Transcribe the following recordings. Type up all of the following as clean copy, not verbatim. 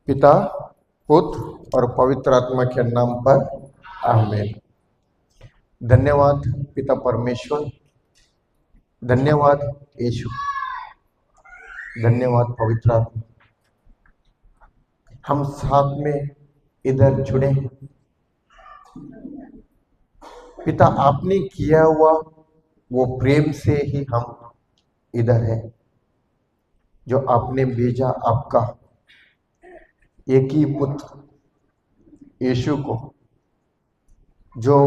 पिता, पुत्र और पवित्र आत्मा के नाम पर आमीन। धन्यवाद पिता परमेश्वर, धन्यवाद यीशु, धन्यवाद पवित्र आत्मा। हम साथ में इधर जुड़े हैं। पिता, आपने किया हुआ वो प्रेम से ही हम इधर हैं, जो आपने भेजा आपका एक ही पुत्र यीशु को, जो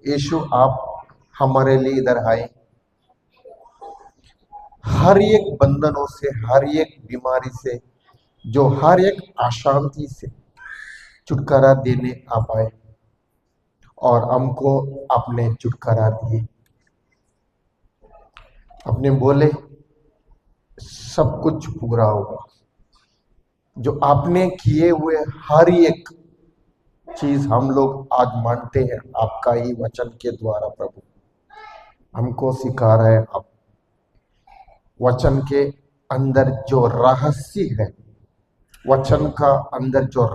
यीशु आप हमारे लिए इधर आए, हर एक बंधनों से, हर एक बीमारी से, जो हर एक अशांति से छुटकारा देने आप आए और हमको आपने छुटकारा दिए। आपने बोले सब कुछ पूरा होगा। जो आपने किए हुए हर एक चीज हम लोग आज मानते हैं आपका ही वचन के द्वारा। प्रभु हमको सिखा रहे हैं आप, वचन के अंदर जो रहस्य है, वचन का अंदर जो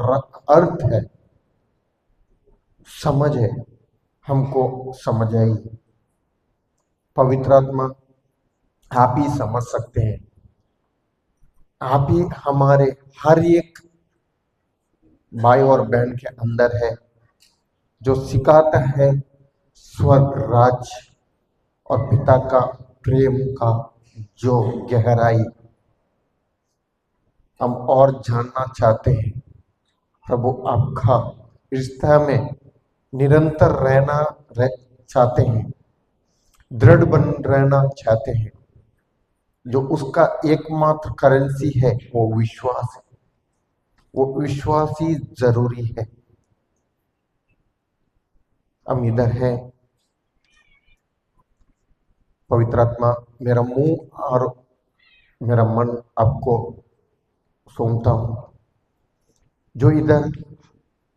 अर्थ है, समझ है, हमको समझ आई। पवित्र आत्मा, आप ही समझ सकते हैं। आप ही हमारे हर एक भाई और बहन के अंदर है, जो सिखाता है स्वर्ग राज्य और पिता का प्रेम का जो गहराई हम और जानना चाहते हैं। प्रभु आपका रिश्ता में निरंतर रहना चाहते हैं, दृढ़ बन रहना चाहते हैं। जो उसका एकमात्र करेंसी है वो विश्वास है। वो विश्वास ही जरूरी है। हम इधर है। पवित्र आत्मा, मेरा मुंह और मेरा मन आपको सौंपता हूं। जो इधर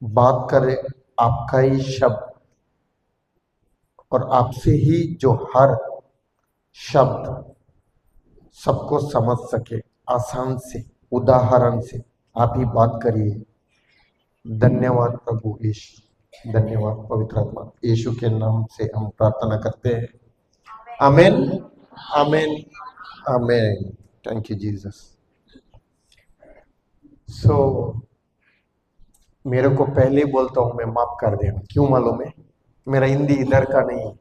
बात करे आपका ही शब्द, और आपसे ही जो हर शब्द सबको समझ सके, आसान से, उदाहरण से आप ही बात करिए। धन्यवाद प्रभु यीशु, धन्यवाद पवित्र आत्मा। यीशु के नाम से हम प्रार्थना करते हैं। आमीन, आमीन, आमीन। Thank you Jesus. सो मेरे को पहले ही बोलता हूं, मैं माफ कर देना। क्यों मालूम है? मेरा हिंदी इधर का नहीं है।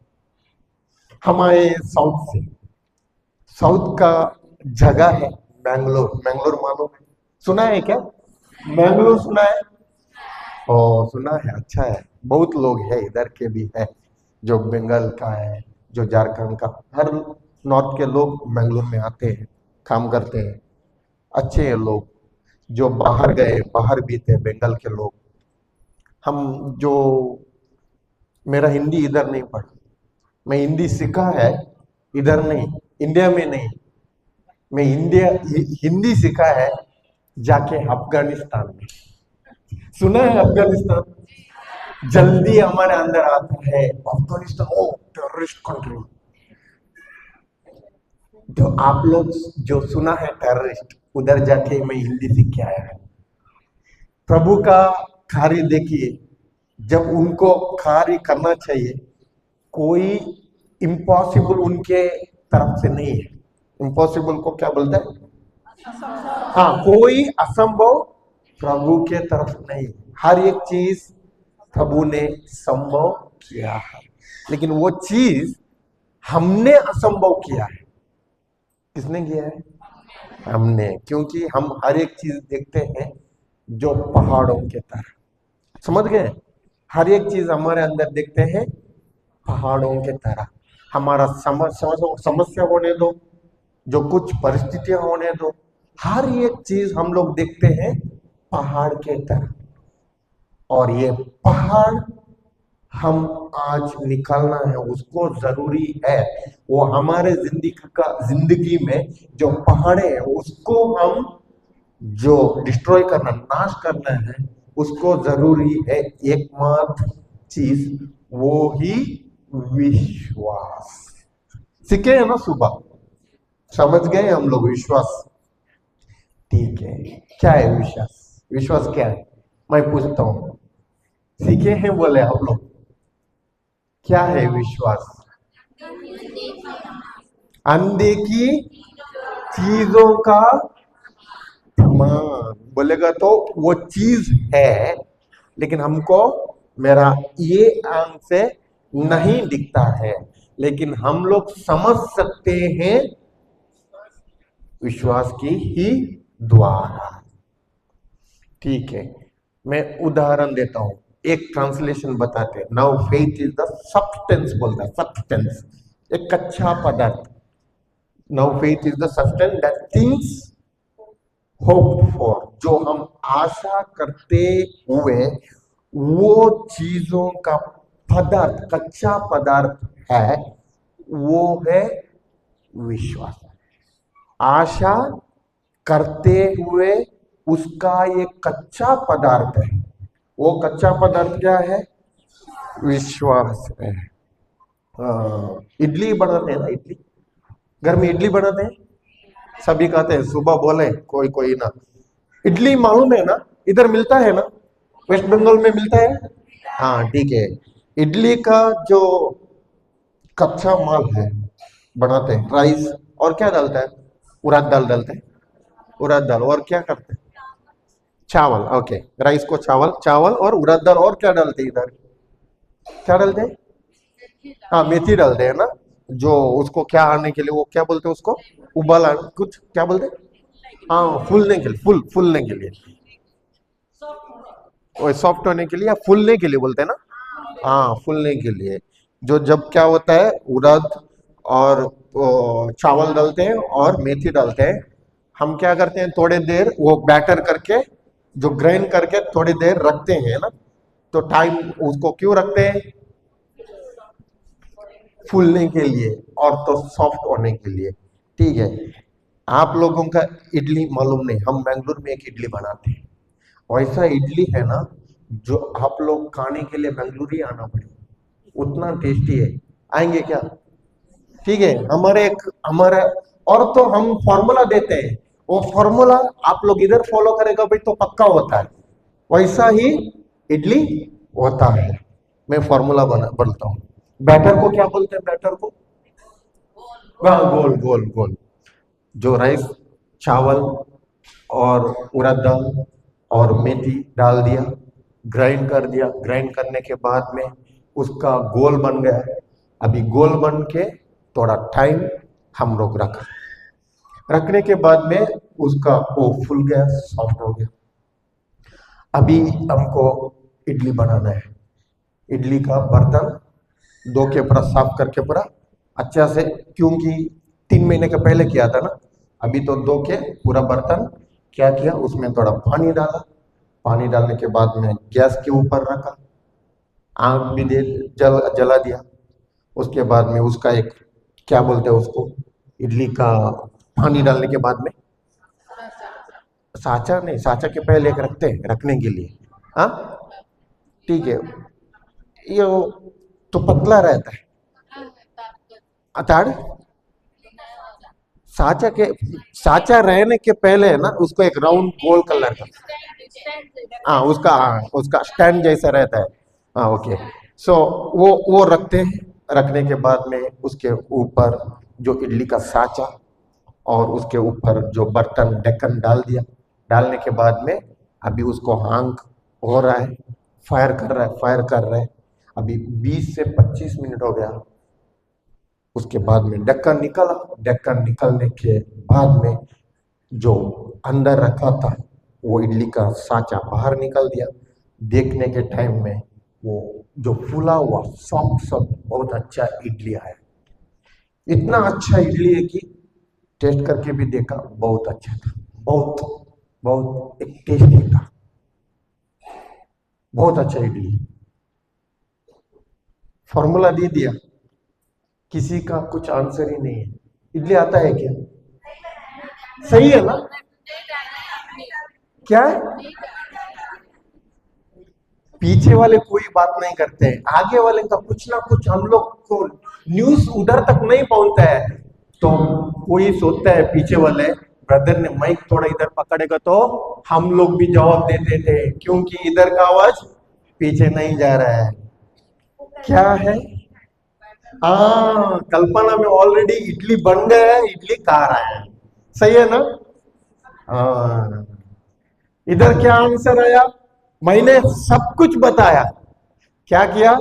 हमारे साउथ से, साउथ का जगह है मैंगलोर। मैंगलोर मालूम है? सुना है क्या? मैंगलोर सुना है? ओ सुना है, अच्छा है। बहुत लोग है इधर के भी है, जो बंगाल का है, जो झारखंड का, हर नॉर्थ के लोग मैंगलोर में आते हैं, काम करते हैं। अच्छे हैं लोग, जो बाहर गए, बाहर भी थे बंगाल के लोग। हम जो, मेरा हिंदी इधर नहीं पढ़ा, मैं हिंदी सीखा है इधर नहीं, इंडिया में नहीं। मैं हिंदी सीखा है जाके अफगानिस्तान में। सुना है अफगानिस्तान? जल्दी हमारे अंदर आता है अफगानिस्तान, ओ टेररिस्ट कंट्री। तो आप लोग जो सुना है टेररिस्ट, उधर जाके मैं हिंदी सीख के आया है। प्रभु का कार्य देखिए, जब उनको कार्य करना चाहिए, कोई इम्पॉसिबल उनके तरफ से नहीं है। इम्पॉसिबल को क्या बोलते हैं? हाँ, कोई असंभव प्रभु के तरफ नहीं। हर एक चीज प्रभु ने संभव किया है, लेकिन वो चीज हमने असंभव किया है। किसने किया है? हमने। क्योंकि हम हर एक चीज देखते हैं जो पहाड़ों के तरह, समझ गए? हर एक चीज हमारे अंदर देखते हैं पहाड़ों के तरह। हमारा समस्या होने दो, जो कुछ परिस्थितियां होने दो, हर एक चीज हम लोग देखते हैं पहाड़ के तरह। और ये पहाड़ हम आज निकालना है, उसको जरूरी है। वो हमारे जिंदगी में जो पहाड़े हैं, उसको हम जो डिस्ट्रॉय करना, नाश करना है, उसको जरूरी है एकमात्र चीज, वो ही विश्वास। सीखे है ना सुबह? समझ गए हम लोग विश्वास? ठीक है, क्या है विश्वास? विश्वास क्या है? मैं पूछता हूं, सीखे हैं बोले आप लोग, क्या है विश्वास? अनदेखी चीजों का मान बोलेगा तो वो चीज है, लेकिन हमको मेरा ये आंख से नहीं दिखता है, लेकिन हम लोग समझ सकते हैं विश्वास की ही द्वारा। ठीक है, मैं उदाहरण देता हूं, एक ट्रांसलेशन बताते हैं। Now faith is the substance बोलता है, सब्सटेंस एक कच्चा पदार्थ। Now faith is the substance that things hope for, जो हम आशा करते हुए वो चीजों का पदार्थ, कच्चा पदार्थ है, वो है विश्वास। आशा करते हुए उसका एक कच्चा पदार्थ है, वो कच्चा पदार्थ क्या है? विश्वास है। इडली बनाते हैं ना, इडली घर में इडली बनाते हैं, सभी खाते हैं, सुबह बोले कोई कोई ना। इडली मालूम है ना, इधर मिलता है ना, वेस्ट बंगाल में मिलता है। हाँ ठीक है, इडली का जो कच्चा माल है बनाते हैं, राइस और क्या डालता है? उड़द दाल डालते हैं, उड़द दाल और क्या करते हैं? चावल। ओके, राइस को चावल, चावल और उड़द दाल, और क्या डालते हैं इधर? क्या डालते हैं? हाँ मेथी डालते हैं ना, जो उसको क्या आने के लिए, वो क्या बोलते हैं उसको, उबाल कुछ क्या बोलते हैं? हाँ फूलने के लिए, फूलने के लिए, वो सॉफ्ट होने के लिए या फूलने के लिए बोलते हैं ना। हाँ फूलने के लिए, जो जब क्या होता है, उड़द और चावल डालते हैं और मेथी डालते हैं, हम क्या करते हैं, थोड़ी देर वो बैटर करके, जो ग्राइंड करके थोड़ी देर रखते हैं ना, तो टाइम उसको क्यों रखते हैं? फूलने के लिए और तो सॉफ्ट होने के लिए। ठीक है, आप लोगों का इडली मालूम नहीं, हम बेंगलुरु में एक इडली बनाते हैं, वैसा इडली है ना, जो आप लोग खाने के लिए बेंगलुरु ही आना पड़े, उतना टेस्टी है। आएंगे क्या? ठीक है, हमारे और तो हम फॉर्मूला देते हैं, वो फॉर्मूला आप लोग इधर फॉलो करेगा भाई तो पक्का होता है, वैसा ही इडली होता है। मैं फॉर्मूला बोलता हूँ। बैटर को क्या बोलते हैं? बैटर को हाँ, गोल गोल गोल, जो राइस, चावल और उड़द दाल और मेथी डाल दिया, ग्राइंड कर दिया, ग्राइंड करने के बाद में उसका गोल बन गया। अभी गोल बन के थोड़ा टाइम हम लोग रखने के बाद में उसका वो फूल गया, सॉफ्ट हो गया। अभी हमको इडली बनाना है, इडली का बर्तन धो के पूरा साफ करके पूरा अच्छा से, क्योंकि 3 महीने के पहले किया था ना, अभी तो धो के पूरा बर्तन क्या किया, उसमें थोड़ा पानी डाला, पानी डालने के बाद में गैस के ऊपर रखा, आग भी दे जला दिया। उसके बाद में उसका एक क्या बोलते हैं उसको, इडली का पानी डालने के बाद में साचा, नहीं साचा के पहले एक रखते हैं रखने के लिए। हाँ ठीक है, ये तो पतला रहता है अताड़, साचा के, साचा रहने के पहले है ना, उसको एक राउंड गोल कलर का, हाँ उसका स्टैंड जैसा रहता है। हाँ ओके, सो वो रखते हैं, रखने के बाद में उसके ऊपर जो इडली का साचा और उसके ऊपर जो बर्तन ढक्कन डाल दिया, डालने के बाद में अभी उसको हांक हो रहा है, फायर कर रहा है, फायर कर रहा है। अभी 20 से 25 मिनट हो गया, उसके बाद में ढक्कन निकला, ढक्कन निकलने के बाद में जो अंदर रखा था वो इडली का साचा बाहर निकल दिया। देखने के टाइम में वो जो फूला हुआ सॉफ्ट सॉफ्ट बहुत अच्छा इडली आया, इतना अच्छा इडली है कि टेस्ट करके भी देखा, बहुत अच्छा था, बहुत बहुत एक टेस्टी था, बहुत अच्छा इडली। फॉर्मूला दे दिया, किसी का कुछ आंसर ही नहीं है। इडली आता है क्या? सही है ना? क्या है? पीछे वाले कोई बात नहीं करते हैं, आगे वाले का कुछ ना कुछ हम लोग को न्यूज उधर तक नहीं पहुंचता है, तो कोई सोचता है पीछे वाले ब्रदर ने माइक थोड़ा इधर पकड़ेगा तो हम लोग भी जवाब देते थे क्योंकि इधर का आवाज पीछे नहीं जा रहा है। क्या है? हाँ, कल्पना में ऑलरेडी इडली बन गया है, इडली खा रहा है। सही है ना? हाँ। इधर क्या आंसर आया? मैंने सब कुछ बताया। क्या किया?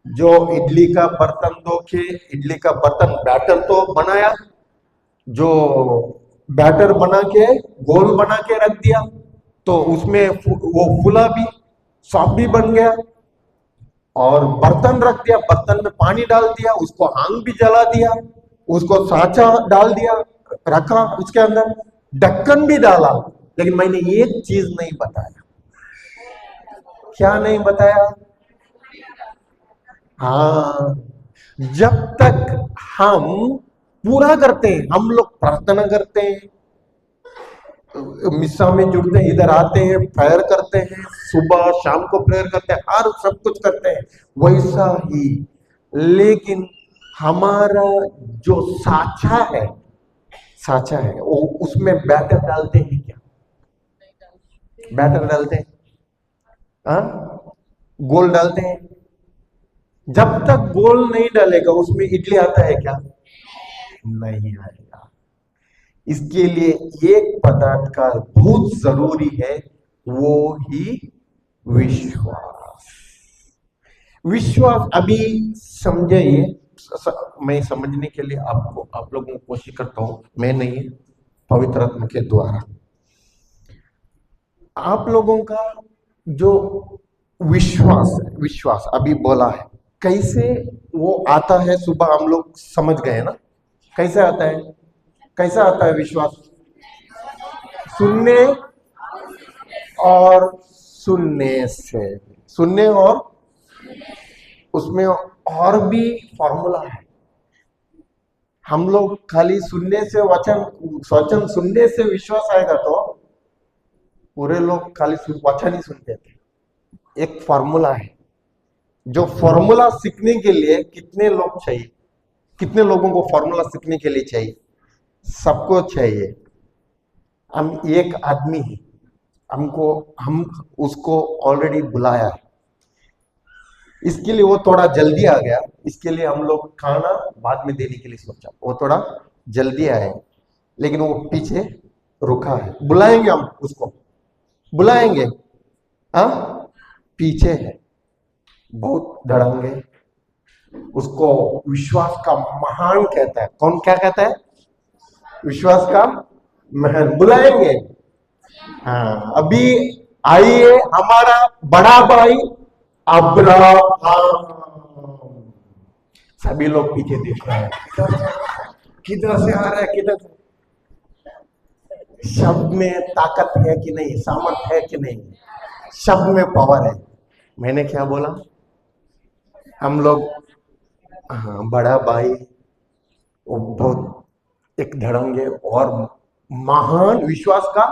जो इडली का बर्तन धो के इडली का बर्तन बैटर तो बनाया, जो बैटर बना के गोल बना के रख दिया, तो उसमें वो फूला भी, सॉफ्ट भी बन गया। और बर्तन रख दिया, बर्तन में पानी डाल दिया, उसको आग भी जला दिया, उसको साँचा डाल दिया, रखा उसके अंदर, ढक्कन भी डाला। लेकिन मैंने एक चीज नहीं बताया। क्या नहीं बताया? हाँ, जब तक हम पूरा करते हैं, हम लोग प्रार्थना करते हैं, मिस्सा में जुड़ते हैं, इधर आते हैं, प्रेयर करते हैं, सुबह शाम को प्रेयर करते हैं, हर सब कुछ करते हैं वैसा ही। लेकिन हमारा जो साचा है वो उसमें बैटर डालते हैं क्या? बैटर डालते हैं? हाँ, गोल डालते हैं। जब तक गोल नहीं डालेगा उसमें इडली आता है क्या? नहीं आएगा। इसके लिए एक पदार्थ का बहुत जरूरी है, वो ही विश्वास। विश्वास अभी समझे ये, मैं समझने के लिए आप लोगों को कोशिश करता हूं, मैं नहीं, पवित्र आत्मा के द्वारा। आप लोगों का जो विश्वास अभी बोला है, कैसे वो आता है? सुबह हम लोग समझ गए ना कैसे आता है? कैसा आता है विश्वास? सुनने और सुनने से, सुनने और उसमें और भी फॉर्मूला है। हम लोग खाली सुनने से वचन सुनने से विश्वास आएगा तो पूरे लोग खाली वचन ही सुनते थे। एक फॉर्मूला है, जो फॉर्मूला सीखने के लिए कितने लोग चाहिए? कितने लोगों को फॉर्मूला सीखने के लिए चाहिए? सबको चाहिए। हम एक आदमी है, हम उसको ऑलरेडी बुलाया है। इसके लिए वो थोड़ा जल्दी आ गया, इसके लिए हम लोग खाना बाद में देने के लिए सोचा, वो थोड़ा जल्दी आए, लेकिन वो पीछे रुका है। बुलाएंगे, हम उसको बुलाएंगे, हाँ, पीछे है, बहुत धड़ंगे। उसको विश्वास का महान कहता है। कौन क्या कहता है? विश्वास का महान। बुलाएंगे। हाँ, अभी आइए हमारा बड़ा भाई अब्राहम। सभी लोग पीछे देख रहे हैं, किधर से आ रहा है, किधर से? शब्द में ताकत है कि नहीं? सामर्थ है कि नहीं? शब्द में पावर है। मैंने क्या बोला? हम लोग, हाँ, बड़ा भाई वो बहुत एक धड़ंगे और महान, विश्वास का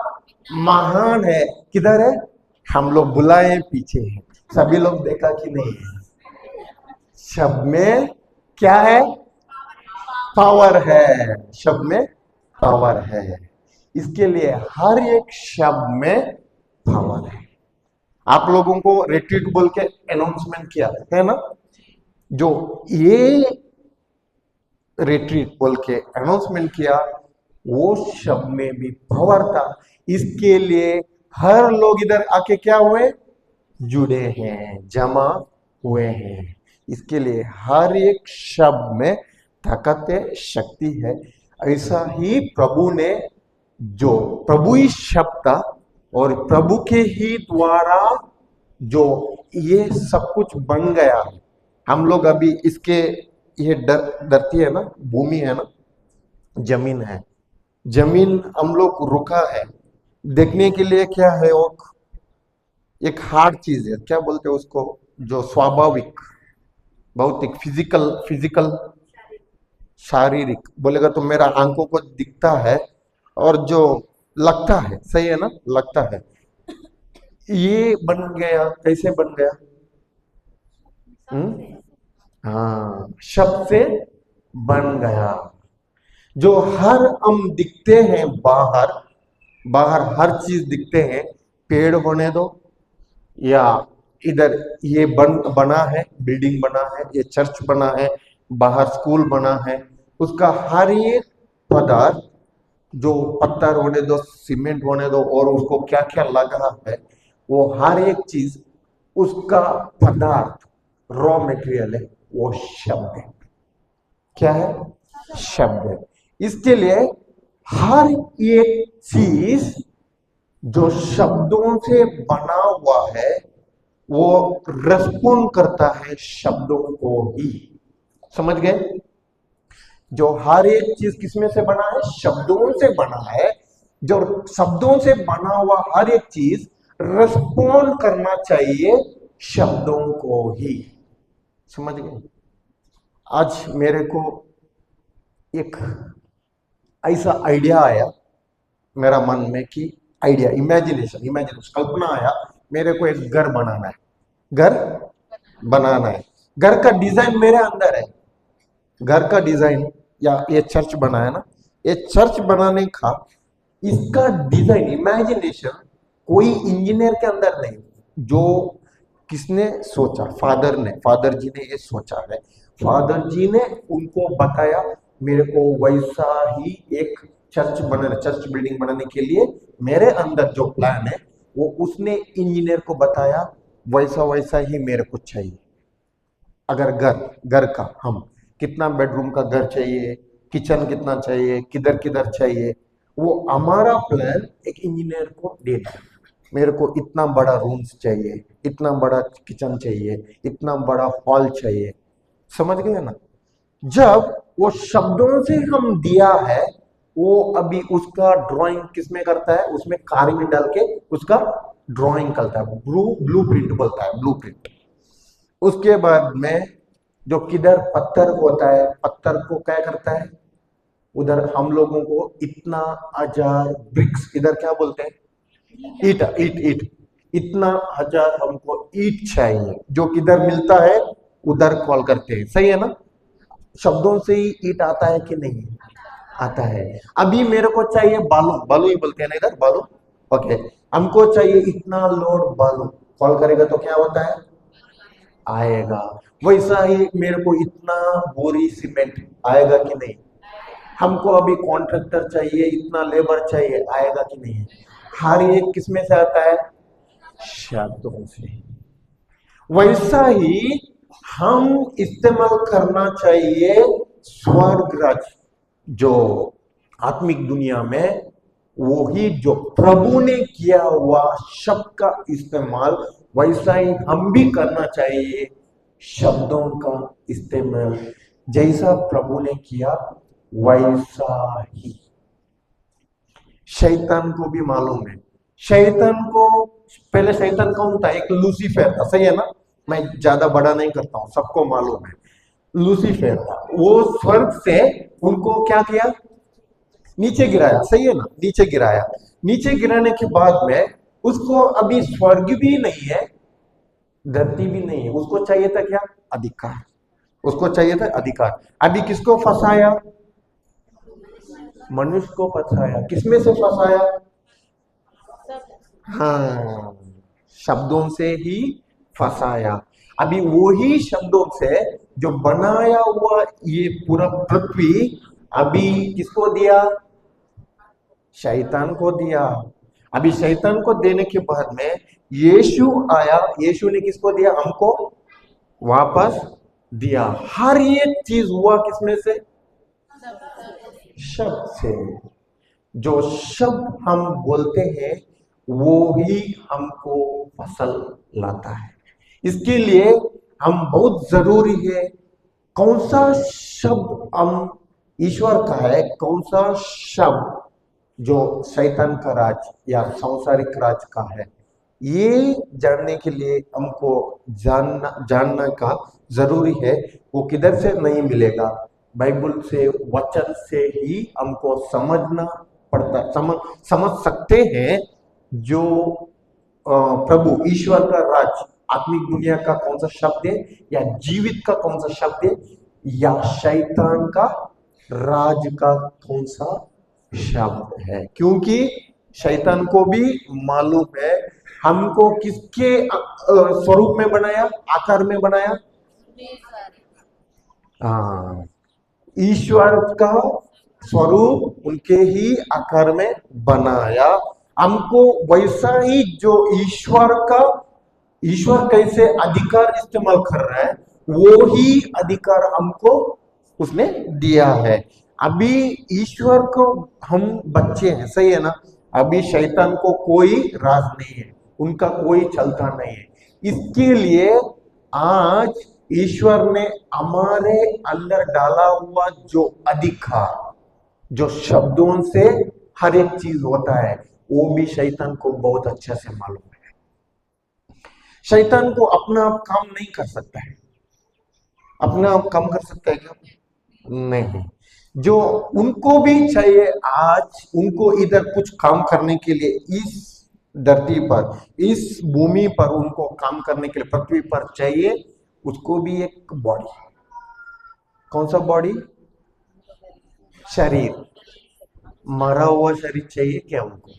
महान है। किधर है? हम लोग बुलाए पीछे है। सभी लोग देखा कि नहीं? शब्द में क्या है? पावर है। शब्द में पावर है। इसके लिए हर एक शब्द में पावर है। आप लोगों को रिट्रीट बोल के अनाउंसमेंट किया है ना? जो ये रिट्रीट बोल के अनाउंसमेंट किया, वो शब्द में भी पावर था। इसके लिए हर लोग इधर आके क्या हुए? जुड़े हैं, जमा हुए हैं। इसके लिए हर एक शब्द में ताकत है, शक्ति है। ऐसा ही प्रभु ने, जो प्रभु ही शब्द था और प्रभु के ही द्वारा जो ये सब कुछ बन गया। हम लोग अभी इसके, ये धरती है ना, भूमि है ना, जमीन है, जमीन हम लोग रुका है देखने के लिए। क्या है वो? एक हार्ड चीज है, क्या बोलते हैं उसको, जो स्वाभाविक, भौतिक, फिजिकल शारीरिक बोलेगा तो मेरा आंखों को दिखता है और जो लगता है, सही है ना, लगता है। ये बन गया, कैसे बन गया? हाँ, शब्द से बन गया। जो हर हम दिखते हैं बाहर, बाहर हर चीज दिखते हैं, पेड़ होने दो या इधर ये बना है, बिल्डिंग बना है, ये चर्च बना है, बाहर स्कूल बना है, उसका हर एक पदार्थ, जो पत्थर होने दो, सीमेंट होने दो, और उसको क्या क्या लगा है, वो हर एक चीज उसका पदार्थ, रॉ मटेरियल है, वो शब्द है। क्या है? शब्द है। इसके लिए हर एक चीज जो शब्दों से बना हुआ है वो रेस्पॉन्ड करता है शब्दों को ही। समझ गए? जो हर एक चीज किसमें से बना है? शब्दों से बना है। जो शब्दों से बना हुआ हर एक चीज रेस्पॉन्ड करना चाहिए शब्दों को ही। समझ गए? आज मेरे को एक ऐसा आइडिया आया मेरा मन में कि इमेजिनेशन कल्पना आया, मेरे को एक घर बनाना है। घर बनाना है। घर का डिजाइन मेरे अंदर है। घर का डिजाइन, या ये चर्च बना है ना, ये चर्च बनाने का इसका डिजाइन, इमेजिनेशन कोई इंजीनियर के अंदर नहीं। जो किसने सोचा? फादर जी ने ये सोचा है। फादर जी ने उनको बताया मेरे को वैसा ही एक चर्च बिल्डिंग बनाने के लिए मेरे अंदर जो प्लान है वो उसने इंजीनियर को बताया, वैसा वैसा ही मेरे को चाहिए। अगर घर का हम कितना बेडरूम का घर चाहिए, किचन कितना चाहिए, किधर किधर चाहिए, वो हमारा प्लान एक इंजीनियर को देना है। मेरे को इतना बड़ा रूम्स चाहिए, इतना बड़ा किचन चाहिए, इतना बड़ा हॉल चाहिए। समझ गए ना? जब वो शब्दों से हम दिया है, वो अभी उसका ड्राइंग किसमें करता है? उसमें कार में डाल के उसका ड्राइंग करता है, ब्लू प्रिंट बोलता है, ब्लू प्रिंट। उसके बाद में जो किधर पत्थर होता है, पत्थर को क्या करता है? उधर हम लोगों को इतना 1000 ब्रिक्स, इधर क्या बोलते हैं? ईट ईट ईट इतना 1000 हमको ईट चाहिए, जो किधर मिलता है उधर कॉल करते हैं। सही है ना? शब्दों से ही ईट आता है कि नहीं? आता है। अभी मेरे को चाहिए बालू, बालू ही बोलते हैं ना इधर, बालू। ओके, हमको चाहिए इतना लोड बालू, कॉल करेगा तो क्या होता है? आएगा। वैसा ही मेरे को इतना बोरी सीमेंट आएगा कि नहीं? हमको अभी कॉन्ट्रैक्टर चाहिए, इतना लेबर चाहिए, आएगा कि नहीं? हर एक किसमें से आता है? शब्दों से। वैसा ही हम इस्तेमाल करना चाहिए स्वर्ग राज, जो आत्मिक दुनिया में, वो ही जो प्रभु ने किया हुआ शब्द का इस्तेमाल, वैसा ही हम भी करना चाहिए शब्दों का इस्तेमाल। जैसा प्रभु ने किया वैसा ही। शैतान को भी मालूम है। शैतान को, पहले शैतान कौन था? एक लूसीफर था। सही है ना? मैं ज्यादा बड़ा नहीं करता हूं, सबको मालूम है। लूसीफर था, वो स्वर्ग से उनको क्या किया? नीचे गिराया। सही है ना? नीचे गिराया। नीचे गिराने के बाद में उसको अभी स्वर्ग भी नहीं है, धरती भी नहीं है, उसको चाहिए था क्या? अधिकार। उसको चाहिए था अधिकार। अभी किसको फंसाया? मनुष्य को फंसाया। किसमें से फंसाया? हाँ, शब्दों से ही फंसाया। अभी वो ही शब्दों से जो बनाया हुआ ये पूरा पृथ्वी अभी किसको दिया? शैतान को दिया। अभी शैतान को देने के बाद में यीशु आया। यीशु ने किसको दिया? हमको वापस दिया। हर एक चीज हुआ किसमें से? शब्द से। जो शब्द हम बोलते हैं वो ही हमको फसल लाता है। इसके लिए हम बहुत जरूरी है कौन सा शब्द हम ईश्वर का है, कौन सा शब्द जो शैतान का राज या सांसारिक राज का है, ये जानने के लिए हमको जानना का जरूरी है। वो किधर से नहीं मिलेगा? बाइबल से, वचन से ही हमको समझना पड़ता, समझ सकते हैं जो प्रभु ईश्वर का राज, आत्मिक दुनिया का कौन सा शब्द है, या जीवित का कौन सा शब्द है, या शैतान का राज का कौन सा शब्द है। क्योंकि शैतान को भी मालूम है हमको किसके स्वरूप में बनाया, आकार में बनाया। हाँ, ईश्वर का स्वरूप उनके ही आकार में बनाया हमको। वैसा ही जो ईश्वर कैसे अधिकार इस्तेमाल कर रहा है वो ही अधिकार हमको उसने दिया है। अभी ईश्वर को हम बच्चे हैं, सही है ना। अभी शैतान को कोई राज नहीं है, उनका कोई चलता नहीं है। इसके लिए आज ईश्वर ने हमारे अंदर डाला हुआ जो अधिकार, जो शब्दों से हर एक चीज होता है, वो भी शैतान को बहुत अच्छे से मालूम है। शैतान को अपना आप काम नहीं कर सकता है। अपना आप काम कर सकता है क्या? नहीं। जो उनको भी चाहिए, आज उनको इधर कुछ काम करने के लिए, इस धरती पर, इस भूमि पर उनको काम करने के लिए पृथ्वी पर चाहिए, उसको भी एक बॉडी। कौन सा बॉडी? शरीर। मरा हुआ शरीर चाहिए क्या उनको?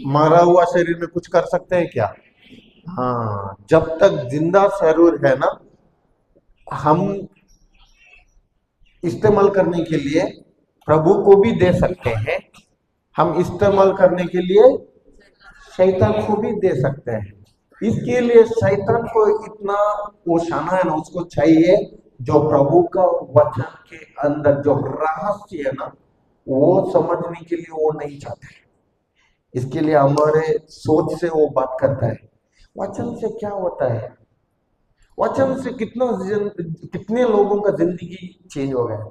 मरा हुआ शरीर में कुछ कर सकते हैं क्या? हाँ, जब तक जिंदा शरीर है ना, हम इस्तेमाल करने के लिए प्रभु को भी दे सकते हैं, हम इस्तेमाल करने के लिए शैतान को भी दे सकते हैं। इसके लिए शैतान को इतना वो शाना है ना, उसको चाहिए जो प्रभु का वचन के अंदर जो रहस्य है ना, वो समझने के लिए वो नहीं चाहते। इसके लिए हमारे सोच से वो बात करता है। वचन से क्या होता है? वचन से कितने लोगों का जिंदगी चेंज हो गया।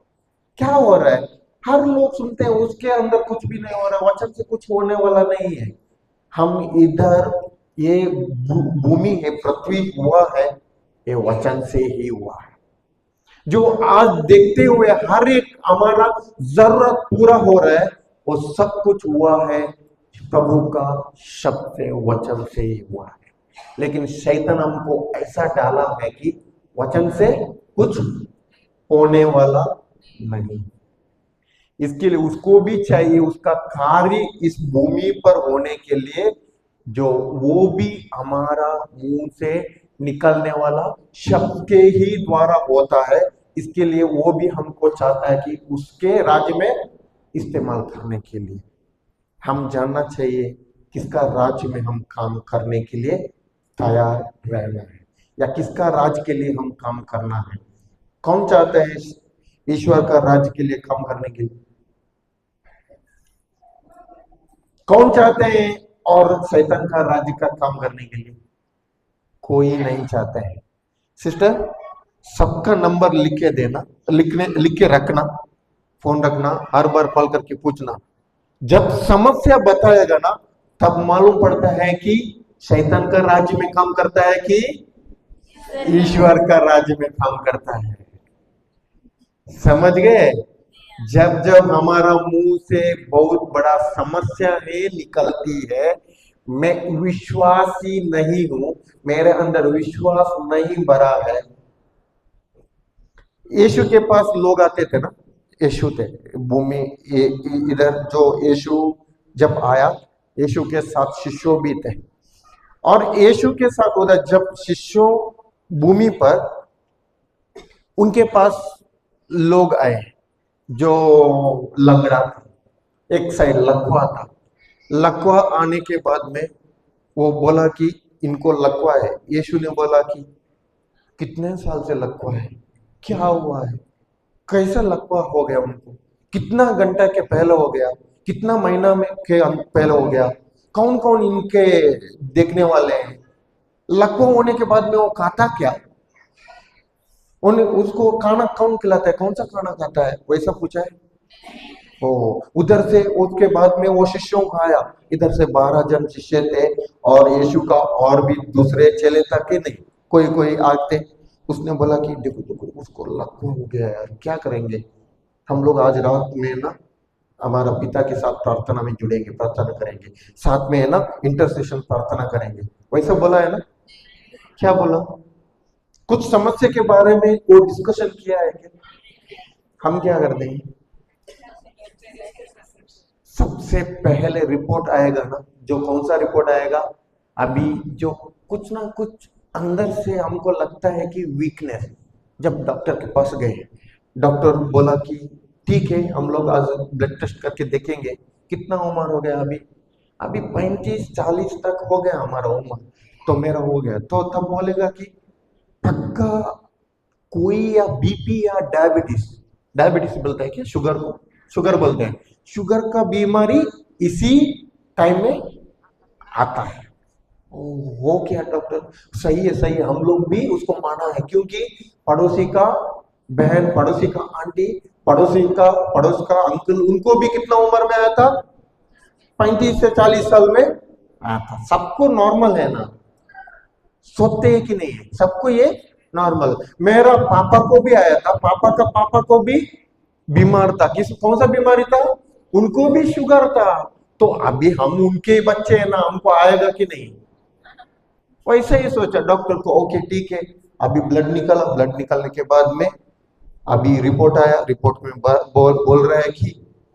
क्या हो रहा है? हर लोग सुनते हैं उसके अंदर कुछ भी नहीं हो रहा, वचन से कुछ होने वाला नहीं है। हम इधर ये भूमि है, पृथ्वी हुआ है, ये वचन से ही हुआ है। जो आज देखते हुए हर एक हमारा जरूरत पूरा हो रहा है, वो सब कुछ हुआ है प्रभु का शब्द से, वचन से ही हुआ है। लेकिन शैतान हमको ऐसा डाला है कि वचन से कुछ होने वाला नहीं। इसके लिए उसको भी चाहिए उसका कार्य इस भूमि पर होने के लिए, जो वो भी हमारा मुंह से निकलने वाला शब्द के ही द्वारा होता है। इसके लिए वो भी हमको चाहता है कि उसके राज्य में इस्तेमाल करने के लिए हम जानना चाहिए किसका राज्य में हम काम करने के लिए तैयार रहना है, या किसका राज्य के लिए हम काम करना है। कौन चाहता है ईश्वर का राज्य के लिए काम करने के लिए? कौन चाहते हैं और शैतान का राज्य का काम करने के लिए? कोई नहीं चाहता है। सिस्टर, सबका नंबर लिख के देना, लिख के रखना, फोन रखना, हर बार कॉल करके पूछना। जब समस्या बताएगा ना, तब मालूम पड़ता है कि शैतान का राज्य में काम करता है कि ईश्वर का राज्य में काम करता है। समझ गए? जब जब हमारा मुंह से बहुत बड़ा समस्या है निकलती है, मैं विश्वासी नहीं हूं, मेरे अंदर विश्वास नहीं भरा है। यीशु के पास लोग आते थे ना, यीशु थे भूमि इधर, जो यीशु जब आया, यीशु के साथ शिष्यों भी थे, और यीशु के साथ उधर जब शिष्यों भूमि पर, उनके पास लोग आए जो लंगड़ा था, एक साइड लकवा था। लकवा आने के बाद में वो बोला कि इनको लकवा है। यीशु ने बोला कि कितने साल से लकवा है, क्या हुआ है, कैसा लकवा हो गया उनको, कितना घंटा के पहले हो गया, कितना महीना में के पहले हो गया, कौन कौन इनके देखने वाले हैं, लकवा होने के बाद में वो खाता क्या, उसको खाना कौन खिलाता है, कौन सा खाना खाता है, वैसा पूछा है। ओ, उधर से उसके बाद में वो शिष्यों को आया, इधर से 12 जन शिष्य थे और यीशु का और भी दूसरे चेले था कि नहीं, कोई कोई आते। उसने बोला कि देखो देखो उसको लकवा हो गया यार, क्या करेंगे हम लोग, आज रात में ना हमारा पिता के साथ प्रार्थना में जुड़ेंगे, प्रार्थना करेंगे, साथ में है ना इंटरसेशन प्रार्थना करेंगे, वैसा बोला है ना। क्या बोला? कुछ समस्या के बारे में वो डिस्कशन किया है क्या? हम क्या कर देंगे? सबसे पहले रिपोर्ट आएगा ना, जो कौन सा रिपोर्ट आएगा, अभी जो कुछ ना कुछ अंदर से हमको लगता है कि वीकनेस, जब डॉक्टर के पास गए, डॉक्टर बोला कि ठीक है हम लोग आज ब्लड टेस्ट करके देखेंगे कितना उम्र हो गया, अभी अभी 35-40 तक हो गया हमारा उम्र, तो मेरा हो गया, तो तब बोलेगा कि पक्का कोई या बीपी या डायबिटीज, डायबिटीज बोलते हैं क्या शुगर को, शुगर बोलते हैं, शुगर का बीमारी इसी टाइम में आता है। वो क्या डॉक्टर, सही है सही है, हम लोग भी उसको माना है, क्योंकि पड़ोसी का बहन, पड़ोसी का आंटी, पड़ोस का अंकल, उनको भी कितना उम्र में आया था, 35 से 40 साल में आया था। सबको नॉर्मल है ना, सोते है कि नहीं है, सबको ये नॉर्मल। मेरा पापा को भी आया था, पापा का पापा को भी बीमार था, किस कौन सा बीमारी था, उनको भी शुगर था, तो अभी हम उनके बच्चे हैं ना, हमको आएगा कि नहीं, वैसे ही सोचा डॉक्टर को, ओके ठीक है, अभी ब्लड निकला, ब्लड निकलने के बाद में अभी रिपोर्ट आया, रिपोर्ट में बोल रहा है कि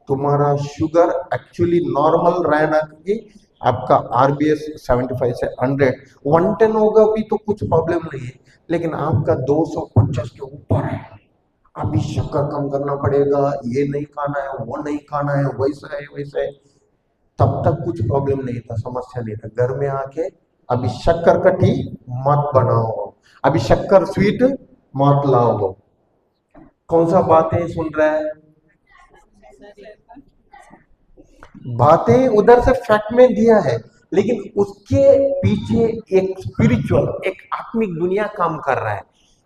तुम्हारा शुगर एक्चुअली नॉर्मल रहना कि आपका आरबीएस 75 से 100, 110 होगा भी तो कुछ प्रॉब्लम नहीं है, लेकिन आपका 250 के ऊपर है, अभी शक्कर कम करना पड़ेगा, ये नहीं खाना है, वो नहीं खाना है, वैसा है वैसा है। तब तक कुछ प्रॉब्लम नहीं था, समस्या नहीं था, घर में आके अभी शक्कर का टी मत बनाओ, अभी शक्कर स्वीट मत लाओ। कौन सा बातें सुन रहा है, बातें उधर से फैक्ट में दिया है, लेकिन उसके पीछे एक स्पिरिचुअल, एक आत्मिक दुनिया काम कर रहा है।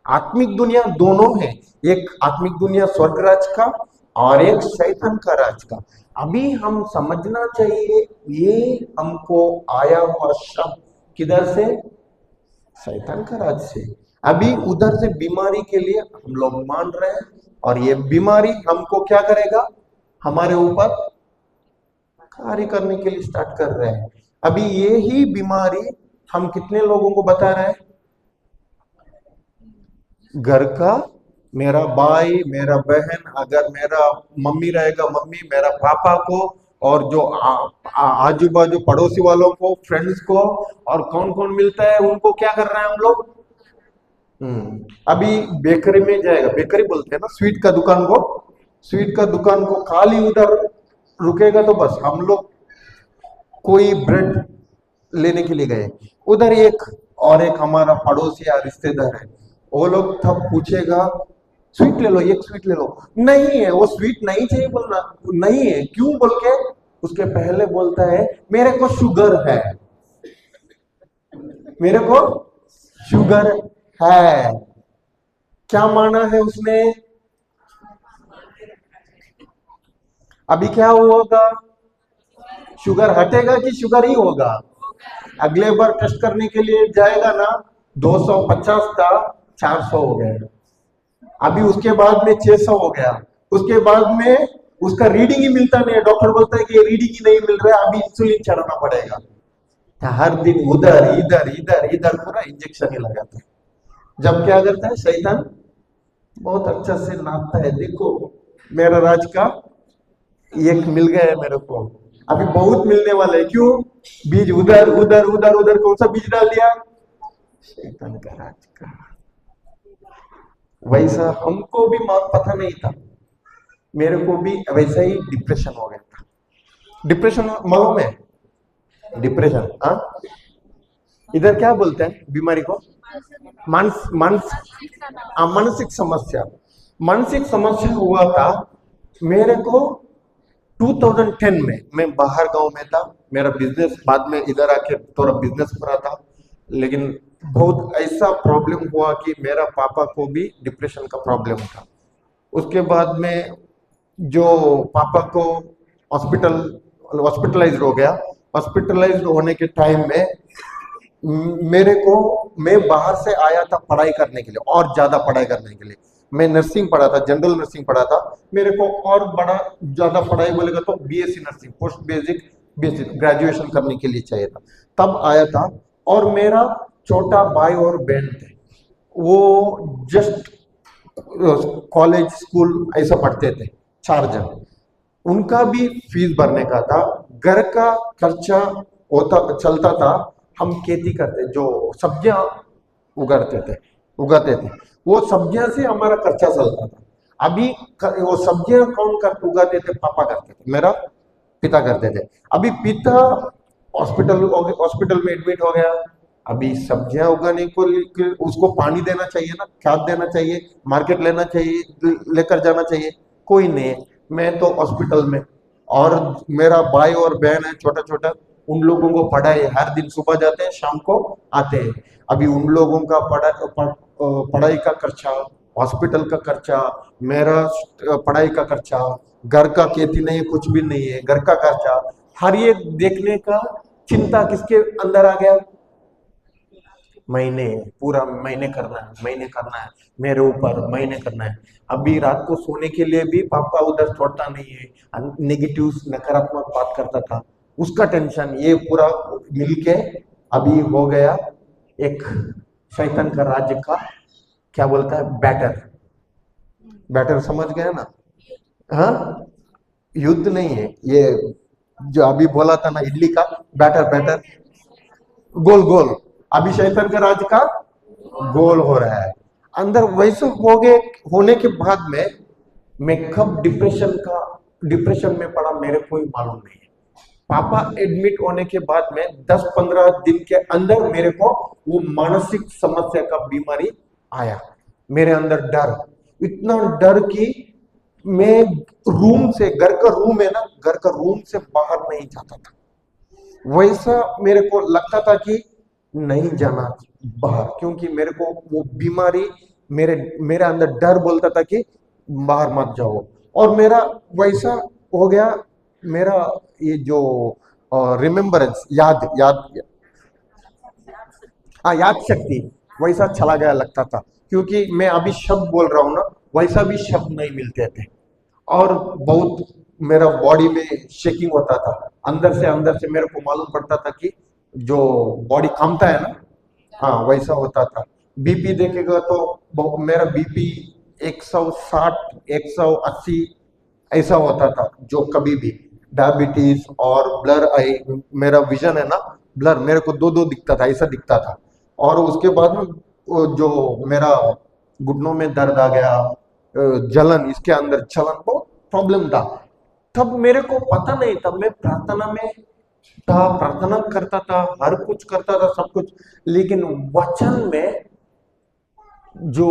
आत्मिक दुनिया दोनों है, एक आत्मिक दुनिया स्वर्गराज का और एक शैतान का राज का। अभी हम समझना चाहिए, ये हमको आया हुआ शब्द किधर से, शैतान का राज से। अभी उधर से बीमारी के लिए हम लोग मान रहे हैं, और ये बीमारी हमको क्या करेगा, हमारे ऊपर कार्य करने के लिए स्टार्ट कर रहे हैं। अभी ये ही बीमारी हम कितने लोगों को बता रहे हैं, घर का, मेरा भाई, मेरा बहन, अगर मेरा मम्मी रहेगा मम्मी, मेरा पापा को, और जो आजू बाजू पड़ोसी वालों को, फ्रेंड्स को, और कौन कौन मिलता है उनको क्या कर रहे हैं हम लोग। अभी बेकरी में जाएगा, बेकरी बोलते हैं ना स्वीट का दुकान को, स्वीट का दुकान को खाली उधर रुकेगा तो बस, हम लोग कोई ब्रेड लेने के लिए गए, उधर एक और एक हमारा पड़ोसी या रिश्तेदार है, वो लोग तब पूछेगा स्वीट ले लो, एक स्वीट ले लो, नहीं है वो स्वीट नहीं चाहिए, बोलना नहीं है क्यों बोल के, उसके पहले बोलता है मेरे को शुगर है, मेरे को शुगर है। क्या माना है उसने, अभी क्या होगा, शुगर हटेगा कि शुगर ही होगा, अगले बार टेस्ट करने के लिए जाएगा ना, 250 था 400 हो गया, अभी उसके बाद में 600 हो गया, उसके बाद में उसका रीडिंग ही मिलता नहीं है, डॉक्टर बोलता है कि ये रीडिंग ही नहीं मिल रहा है, अभी इंसुलिन चढ़ाना पड़ेगा। हर दिन उधर इधर इधर इधर पूरा इंजेक्शन ही लगाता है। जब क्या करता है शैतान, बहुत अच्छा से नापता है, देखो मेरा राज का एक मिल गया है मेरे को, अभी बहुत मिलने वाला है, क्यों, बीज उधर उधर उधर उधर, कौन सा बीज डाल दिया, शैतान का राज का। वैसा हमको भी पता नहीं था, मेरे को भी वैसा ही डिप्रेशन हो गया था। डिप्रेशन मालूम है, डिप्रेशन, हाँ इधर क्या बोलते हैं बीमारी को, मानसिक समस्या, मानसिक समस्या हुआ था मेरे को 2010 में। मैं बाहर गांव में था, मेरा बिजनेस, बाद में इधर आके थोड़ा बिजनेस करा था, लेकिन बहुत ऐसा प्रॉब्लम हुआ कि मेरा पापा को भी डिप्रेशन का प्रॉब्लम था। उसके बाद में जो पापा को हॉस्पिटलाइज हो गया, हॉस्पिटलाइज होने के टाइम में मेरे को, मैं बाहर से आया था पढ़ाई करने के लिए, और ज्यादा पढ़ाई करने के लिए, मैं नर्सिंग पढ़ा था, जनरल नर्सिंग पढ़ा था, मेरे को और बड़ा ज्यादा पढ़ाई बोलेगा तो BSc nursing, post basic graduation करने के लिए चाहिए था, तब आया था। और मेरा छोटा भाई और बहन थे, वो जस्ट कॉलेज स्कूल ऐसा पढ़ते थे, 4 जन, उनका भी फीस भरने का था, घर का खर्चा होता चलता था। हम खेती करते, जो सब्जियां उगाते थे, वो सब्जियां से हमारा खर्चा चलता था। अभी वो सब्जियां कौन कर उगाते थे? पापा करते थे, मेरा पिता करते थे। अभी पिता हॉस्पिटल में एडमिट हो गया। अभी सब्जियां उगाने को उसको पानी देना चाहिए ना, खाद देना चाहिए, मार्केट लेना चाहिए, लेकर जाना चाहिए, कोई नहीं है। मैं तो हॉस्पिटल में, और मेरा भाई और बहन है छोटा छोटा, उन लोगों को पढ़ाई, हर दिन सुबह जाते हैं शाम को आते हैं। अभी उन लोगों का पढ़ाई का खर्चा, हॉस्पिटल का खर्चा, मेरा पढ़ाई का खर्चा, घर का खेती नहीं, कुछ भी नहीं है, घर का खर्चा, हर ये देखने का चिंता किसके अंदर आ गया? महीने, पूरा महीने करना है, महीने करना है, मेरे ऊपर महीने करना है। अभी रात को सोने के लिए भी पापा उधर छोड़ता नहीं है, नेगेटिव नकारात्मक बात करता था, उसका टेंशन, ये पूरा मिलके अभी हो गया एक शैतान का राज्य का, क्या बोलता है, बैटर। बैटर समझ गया ना? हाँ, युद्ध नहीं है ये, जो अभी बोला था ना इडली का बैटर, बैटर गोल गोल, अभी शैतान का राज का गोल हो रहा है अंदर। वैसे हो गए, होने के बाद में मैं कब डिप्रेशन में पड़ा मेरे को ही मालूम नहीं है। पापा एडमिट होने के बाद में 10-15 दिन के अंदर मेरे को वो मानसिक समस्या का बीमारी आया। मेरे अंदर डर, इतना डर कि मैं रूम से, घर का रूम है ना, घर का रूम से बाहर नहीं जाता था। वैसा मेरे को लगता था कि नहीं जाना बाहर, क्योंकि मेरे को वो बीमारी, मेरे मेरे अंदर डर बोलता था कि बाहर मत जाओ। और मेरा वैसा हो गया, मेरा ये जो रिमेम्बरेंस, याद याद हाँ, याद शक्ति वैसा चला गया लगता था, क्योंकि मैं अभी शब्द बोल रहा हूँ ना, वैसा भी शब्द नहीं मिलते थे। और बहुत मेरा बॉडी में शेकिंग होता था, अंदर से मेरे को मालूम पड़ता था कि जो बॉडी कांपता है ना, हाँ वैसा होता था। बीपी देखेगा तो मेरा बीपी 160 180 ऐसा होता था, जो कभी भी डायबिटीज और ब्लर आई, मेरा विजन है ना ब्लर, मेरे को दो दो दिखता था, ऐसा दिखता था। और उसके बाद में जो मेरा घुटनों में दर्द आ गया, जलन, इसके अंदर जलन, बहुत प्रॉब्लम था। तब मेरे को पता नहीं, तब मैं प्रार्थना में था, प्रार्थना करता था, हर कुछ करता था, सब कुछ, लेकिन वचन में जो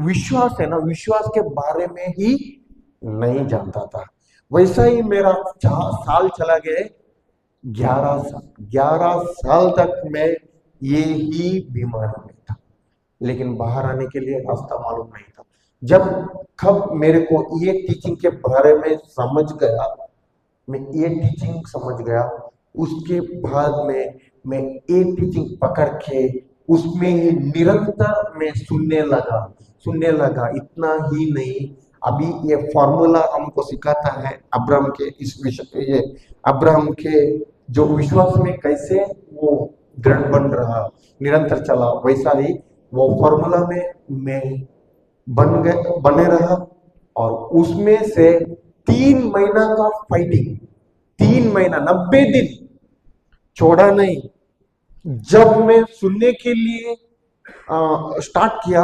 विश्वास है ना, विश्वास के बारे में ही नहीं जानता था। वैसा ही मेरा 4 साल चला गया, 11 साल तक मैं ये ही बीमारी में था, लेकिन बाहर आने के लिए रास्ता मालूम नहीं था। जब कब मेरे को ये टीचिंग के बारे में समझ गया, मैं ये टीचिंग समझ गया, उसके बाद में मैं ये टीचिंग पकड़ के उसमें ही निरंतर मैं सुनने लगा। इतना ही नहीं, अभी ये फॉर्मूला हमको सिखाता है अब्राहम के, इस विषय, ये अब्राहम के जो विश्वास में कैसे वो दृढ़ बन रहा, निरंतर चला, वैसा ही वो फॉर्मूला में मैं बने रहा। और उसमें से 3 महीना का फाइटिंग, 3 महीना 90 दिन छोड़ा नहीं। जब मैं सुनने के लिए स्टार्ट किया,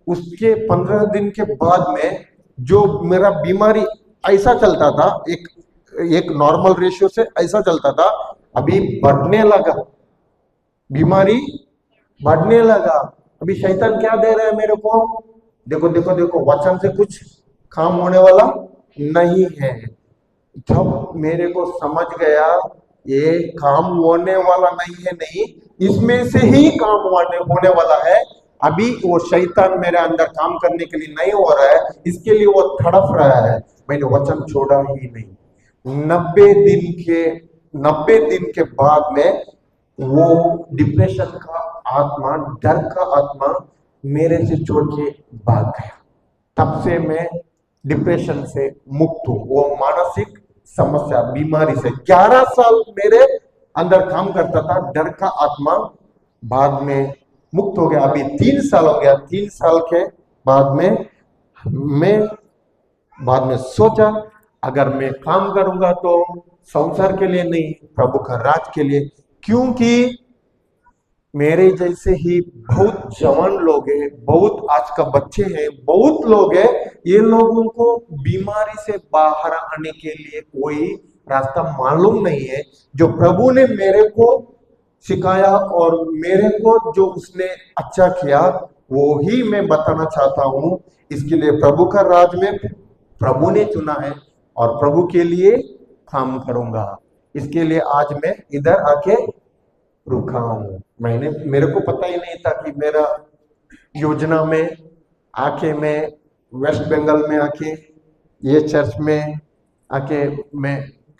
उसके 15 दिन के बाद में जो मेरा बीमारी ऐसा चलता था, एक नॉर्मल रेशियो से ऐसा चलता था, अभी बढ़ने लगा, बीमारी बढ़ने लगा। अभी शैतान क्या दे रहा है मेरे को? देखो देखो देखो, वचन से कुछ काम होने वाला नहीं है। जब मेरे को समझ गया ये काम होने वाला नहीं है, नहीं, इसमें से ही काम होने वाला है। अभी वो शैतान मेरे अंदर काम करने के लिए नहीं हो रहा है, इसके लिए वो तड़प रहा है। मैंने वचन छोड़ा ही नहीं। 90 दिन के बाद में वो डिप्रेशन का आत्मा, डर का आत्मा मेरे से छोड़ के भाग गया। तब से मैं डिप्रेशन से मुक्त हूं, वो मानसिक समस्या, बीमारी से। 11 साल मेरे अंदर काम करता था डर का आत्मा, बाद में मुक्त हो गया। अभी 3 साल हो गया। 3 साल के बाद में मैं सोचा अगर मैं काम करूंगा तो संसार के लिए नहीं, प्रभु का राज के लिए। क्योंकि मेरे जैसे ही बहुत जवान लोग हैं, बहुत आज का बच्चे हैं, बहुत लोग हैं, ये लोगों को बीमारी से बाहर आने के लिए कोई रास्ता मालूम नहीं है। जो प्रभु ने मेरे को सिखाया और मेरे को जो उसने अच्छा किया वो ही मैं बताना चाहता हूं। इसके लिए प्रभु का राज में प्रभु ने चुना है और प्रभु के लिए काम करूंगा। इसके लिए आज मैं इधर आके रुका हूं। मेरे को पता ही नहीं था कि मेरा योजना में आके मैं वेस्ट बंगाल में आके ये चर्च में आके मैं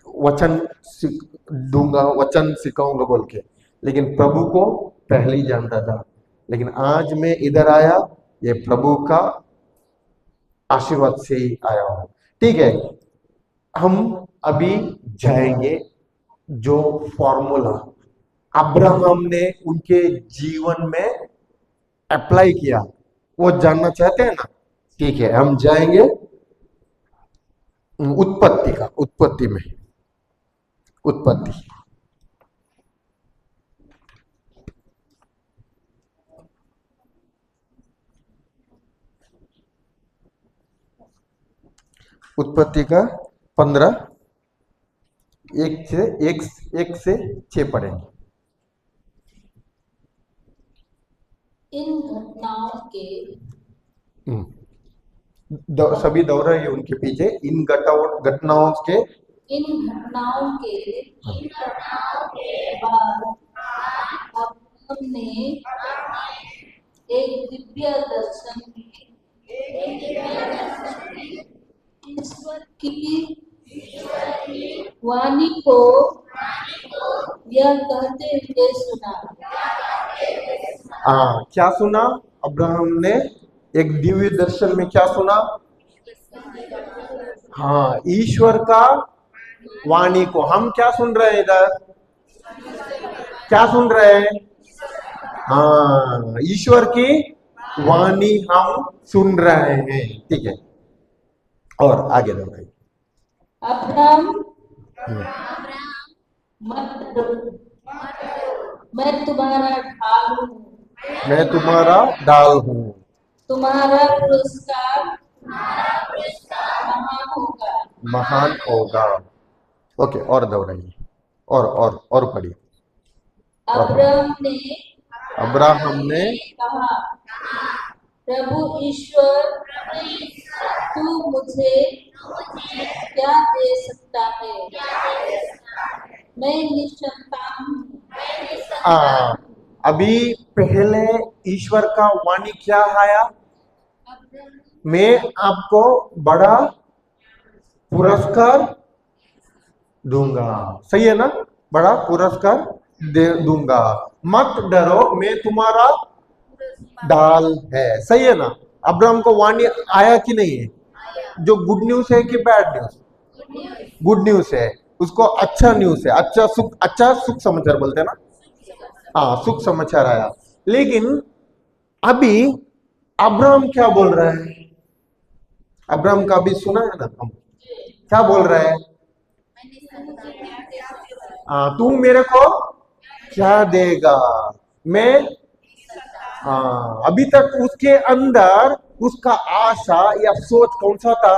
वचन दूंगा, वचन सिखाऊंगा बोल के, लेकिन प्रभु को पहले ही जानता था। लेकिन आज मैं इधर आया, ये प्रभु का आशीर्वाद से ही आया हूं। ठीक है, हम अभी जाएंगे जो फॉर्मूला अब्राहम ने उनके जीवन में अप्लाई किया, वो जानना चाहते हैं ना? ठीक है, हम जाएंगे उत्पत्ति में। उत्पत्ति उत्पत्ति का 15 एक से 6 पढ़ेंगे। इन घटनाओं के सभी दोहराइए उनके पीछे। इन घटनाओं के बाद अब्राहम ने एक दिव्य दर्शन ईश्वर की वाणी को यह कहते हुए सुना। क्या सुना? अब्राहम ने एक दिव्य दर्शन में क्या सुना? हाँ, ईश्वर का वाणी को। हम क्या सुन रहे हैं इधर? क्या सुन रहे हैं? हाँ, ईश्वर की वाणी हम सुन रहे हैं। ठीक है, और आगे बढ़ाइए। अब्राहम मत डरो, मैं तुम्हारा ढाल हूँ। मैं तुम्हारा ढाल हूँ। तुम्हारा पुरस्कार महान होगा। महान होगा। ओके, और दोहराइए, और पढ़िए। अब्राहम ने कहा, प्रभु ईश्वर, तू मुझे क्या दे सकता है? मैं निसंतान हूँ। अभी पहले ईश्वर का वाणी क्या आया? मैं आपको बड़ा पुरस्कार दूंगा। सही है ना? बड़ा पुरस्कार दे दूंगा। मत डरो, मैं तुम्हारा ढाल है। सही है ना? अब्राहम को वाणी आया कि नहीं है? जो गुड न्यूज है कि बैड न्यूज? गुड न्यूज है, उसको अच्छा न्यूज है, अच्छा सुख समाचार बोलते हैं ना। हाँ, सुख समाचार आया। लेकिन अभी अब्राहम क्या बोल रहा है? अब्राहम का अभी सुना है ना हम? क्या बोल रहा है? तू मेरे को क्या देगा? मैं अभी तक उसके अंदर उसका आशा या सोच कौन सा था?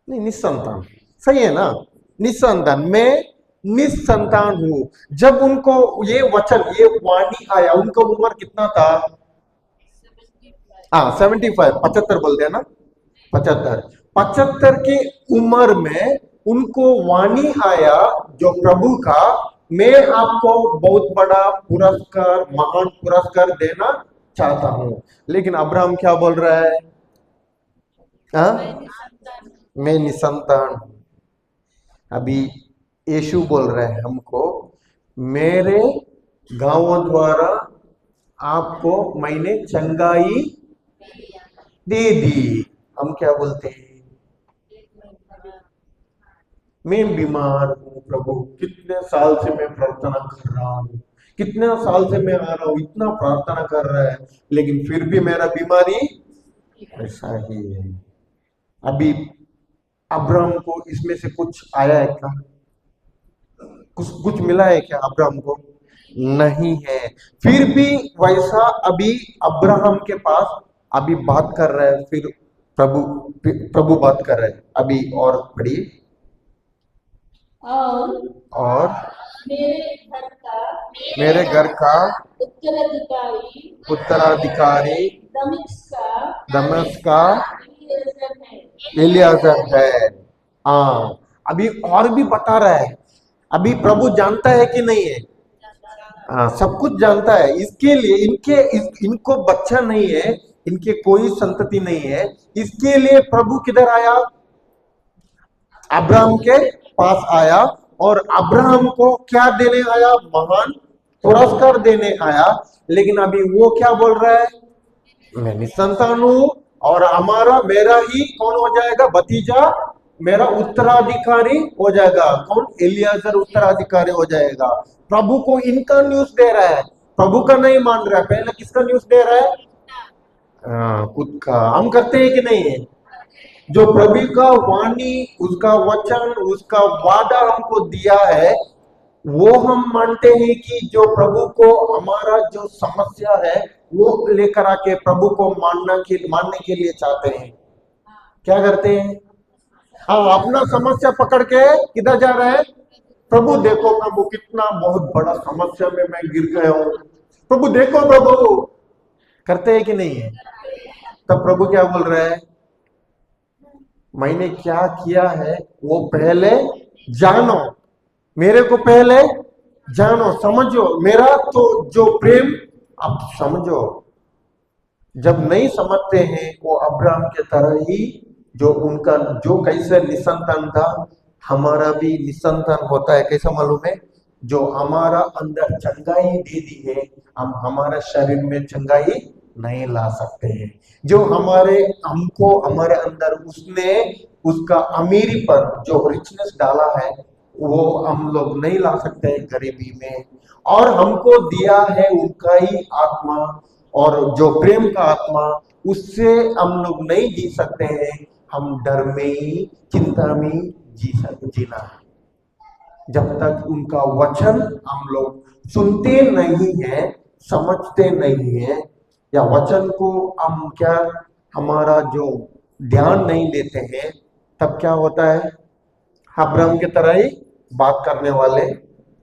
नहीं, निसंतान। सही है ना? निसंतान, मैं निसंतान हूं। जब उनको ये वचन, ये वाणी आया, उनका उम्र कितना था? 75, 75 बोलते हैं ना, 75 की उम्र में उनको वाणी आया जो प्रभु का, मैं आपको बहुत बड़ा पुरस्कार, महान पुरस्कार देना चाहता हूं। लेकिन अब्राहम क्या बोल रहा है? मैं निसंतान हूं। अभी यीशु बोल रहे हैं हमको, मेरे गांवों द्वारा आपको मैंने चंगाई दे दी। हम क्या बोलते हैं? मैं बीमार हूँ प्रभु, कितने साल से मैं प्रार्थना कर रहा हूँ, कितने साल से मैं आ रहा हूँ, इतना प्रार्थना कर रहा है, लेकिन फिर भी मेरा बीमारी ऐसा ही है। अभी अब्राहम को इसमें से कुछ आया है क्या? कुछ कुछ मिला है क्या अब्राहम को? नहीं है। फिर भी वैसा अभी अब्राहम के पास अभी बात कर रहा है, फिर प्रभु प्रभु बात कर रहे हैं अभी, और पढ़िए। और मेरे घर का उत्तराधिकारी उत्तराधिकारी दमिश्क का एलीएज़र है। एलियाजर है। हाँ, अभी और भी बता रहा है। अभी प्रभु जानता है कि नहीं है? हाँ, सब कुछ जानता है। इसके लिए इनको बच्चा नहीं है, इनके कोई संतति नहीं है। इसके लिए प्रभु किधर आया? अब्राहम के पास आया, और अब्राहम को क्या देने आया? महान पुरस्कार देने आया। लेकिन अभी वो क्या बोल रहा है? मैं निसंतान हूं, और मेरा ही कौन हो जाएगा? भतीजा मेरा उत्तराधिकारी हो जाएगा। कौन? एलियाजर उत्तराधिकारी हो जाएगा। प्रभु को इनका न्यूज दे रहा है, प्रभु का नहीं मान रहा है। पहले किसका न्यूज दे रहा है? खुद का। हम करते हैं कि नहीं है? जो प्रभु का वाणी, उसका वचन, उसका वादा हमको दिया है, वो हम मानते हैं कि जो प्रभु को हमारा जो समस्या है वो लेकर आके प्रभु को मानने के लिए चाहते हैं। क्या करते हैं? हाँ, अपना समस्या पकड़ के किधर जा रहे हैं? प्रभु देखो, प्रभु कितना बहुत बड़ा समस्या में मैं गिर गया हूं, प्रभु देखो प्रभु। करते हैं कि नहीं है? तब प्रभु क्या बोल रहा है? मैंने क्या किया है वो पहले जानो, मेरे को पहले जानो, समझो मेरा तो जो प्रेम, अब समझो। जब नहीं समझते हैं, वो अब्राहम के तरह ही, जो उनका जो कैसे निसंतान था, हमारा भी निसंतान होता है। कैसा मालूम है? जो हमारा अंदर चंगाई दे दी है, हम हमारे शरीर में चंगाई नहीं ला सकते हैं। जो हमको हमारे अंदर उसने उसका अमीरी पर जो रिचनेस डाला है, वो हम लोग नहीं ला सकते हैं गरीबी में। और हमको दिया है उनका ही आत्मा, और जो प्रेम का आत्मा, उससे हम लोग नहीं जी सकते हैं। हम डर में ही, चिंता में जीना है। जब तक उनका वचन हम लोग सुनते नहीं है, समझते नहीं है, या वचन को हम क्या, हमारा जो ध्यान नहीं देते हैं, तब क्या होता है? अब्राहम के तरह ही बात करने वाले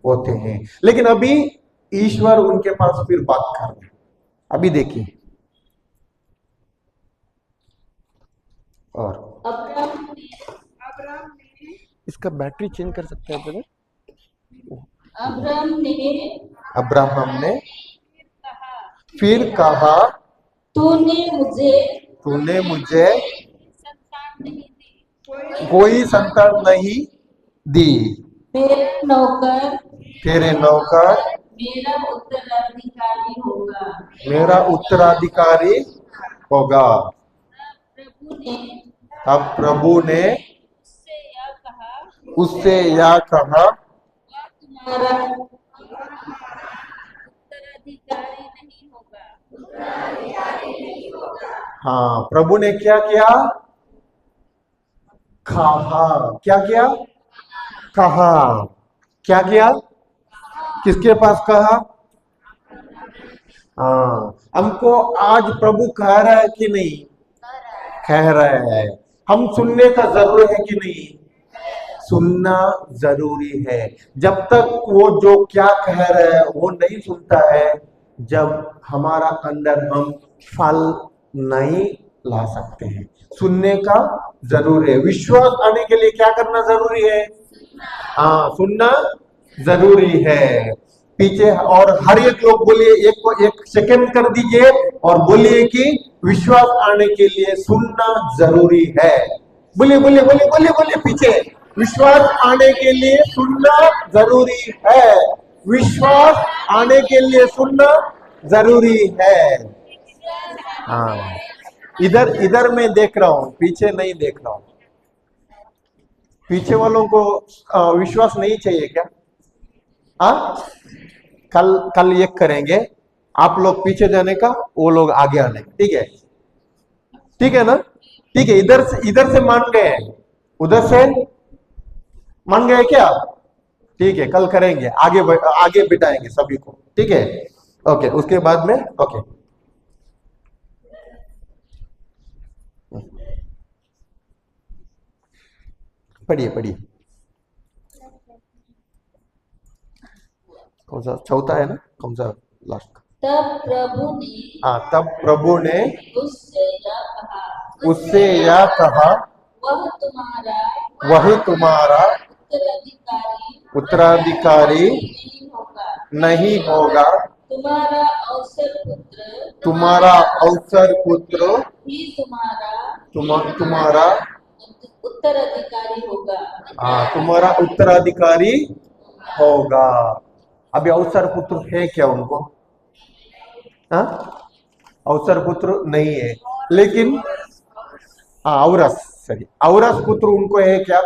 होते हैं। लेकिन अभी ईश्वर उनके पास फिर बात कर रहे हैं। अभी देखिए, और अब्राहम ने इसका बैटरी चेंज कर सकते हैं अपने? अब्राहम ने फिर कहा, तूने मुझे कोई संतान नहीं दी, तेरे नौकर मेरा उत्तराधिकारी होगा। तब प्रभु ने उससे यह कहा, हाँ, प्रभु ने क्या किया? कहा। क्या किया? कहा। क्या किया? किसके पास कहा? हाँ, हमको आज प्रभु कह रहा है कि नहीं? कह रहा है। हम सुनने का जरूरी है कि नहीं? सुनना जरूरी है। जब तक वो जो क्या कह रहा है वो नहीं सुनता है, जब हमारा अंदर हम फल नहीं ला सकते हैं। सुनने का जरूरी है। विश्वास आने के लिए क्या करना जरूरी है? हाँ, सुनना जरूरी है। पीछे और हर एक लोग बोलिए, एक सेकंड कर दीजिए और बोलिए कि विश्वास आने के लिए सुनना जरूरी है। बोलिए बोलिए बोलिए बोलिए बोलिए पीछे, विश्वास आने के लिए सुनना जरूरी है। विश्वास आने के लिए सुनना जरूरी है। हाँ, इधर मैं देख रहा हूं, पीछे नहीं देख रहा हूं। पीछे वालों को विश्वास नहीं चाहिए क्या? कल ये करेंगे, आप लोग पीछे जाने का, वो लोग आगे आने का। ठीक है? ठीक है ना? ठीक है, इधर से मान गए। उधर से मान गए क्या? ठीक है, कल करेंगे, आगे बिठाएंगे सभी को, ठीक है। ओके, उसके बाद में ओके पढ़िए पढ़िए। कौन सा चौथा है ना, कौन सा लास्ट का? तब प्रभु ने हाँ, तब प्रभु ने उससे यह कहा, वह वह तुम्हारा उत्तराधिकारी उत्तराधिकारी नहीं होगा। नहीं होगा। तुम्हारा अवसर पुत्र तुम्हारा अवसर पुत्र ही तुम्हारा उत्तराधिकारी होगा। हाँ, तुम्हारा उत्तराधिकारी होगा। अभी अवसर पुत्र है क्या उनको? हाँ, अवसर पुत्र नहीं है, लेकिन हाँ, औरस, सही, औरस पुत्र उनको है क्या?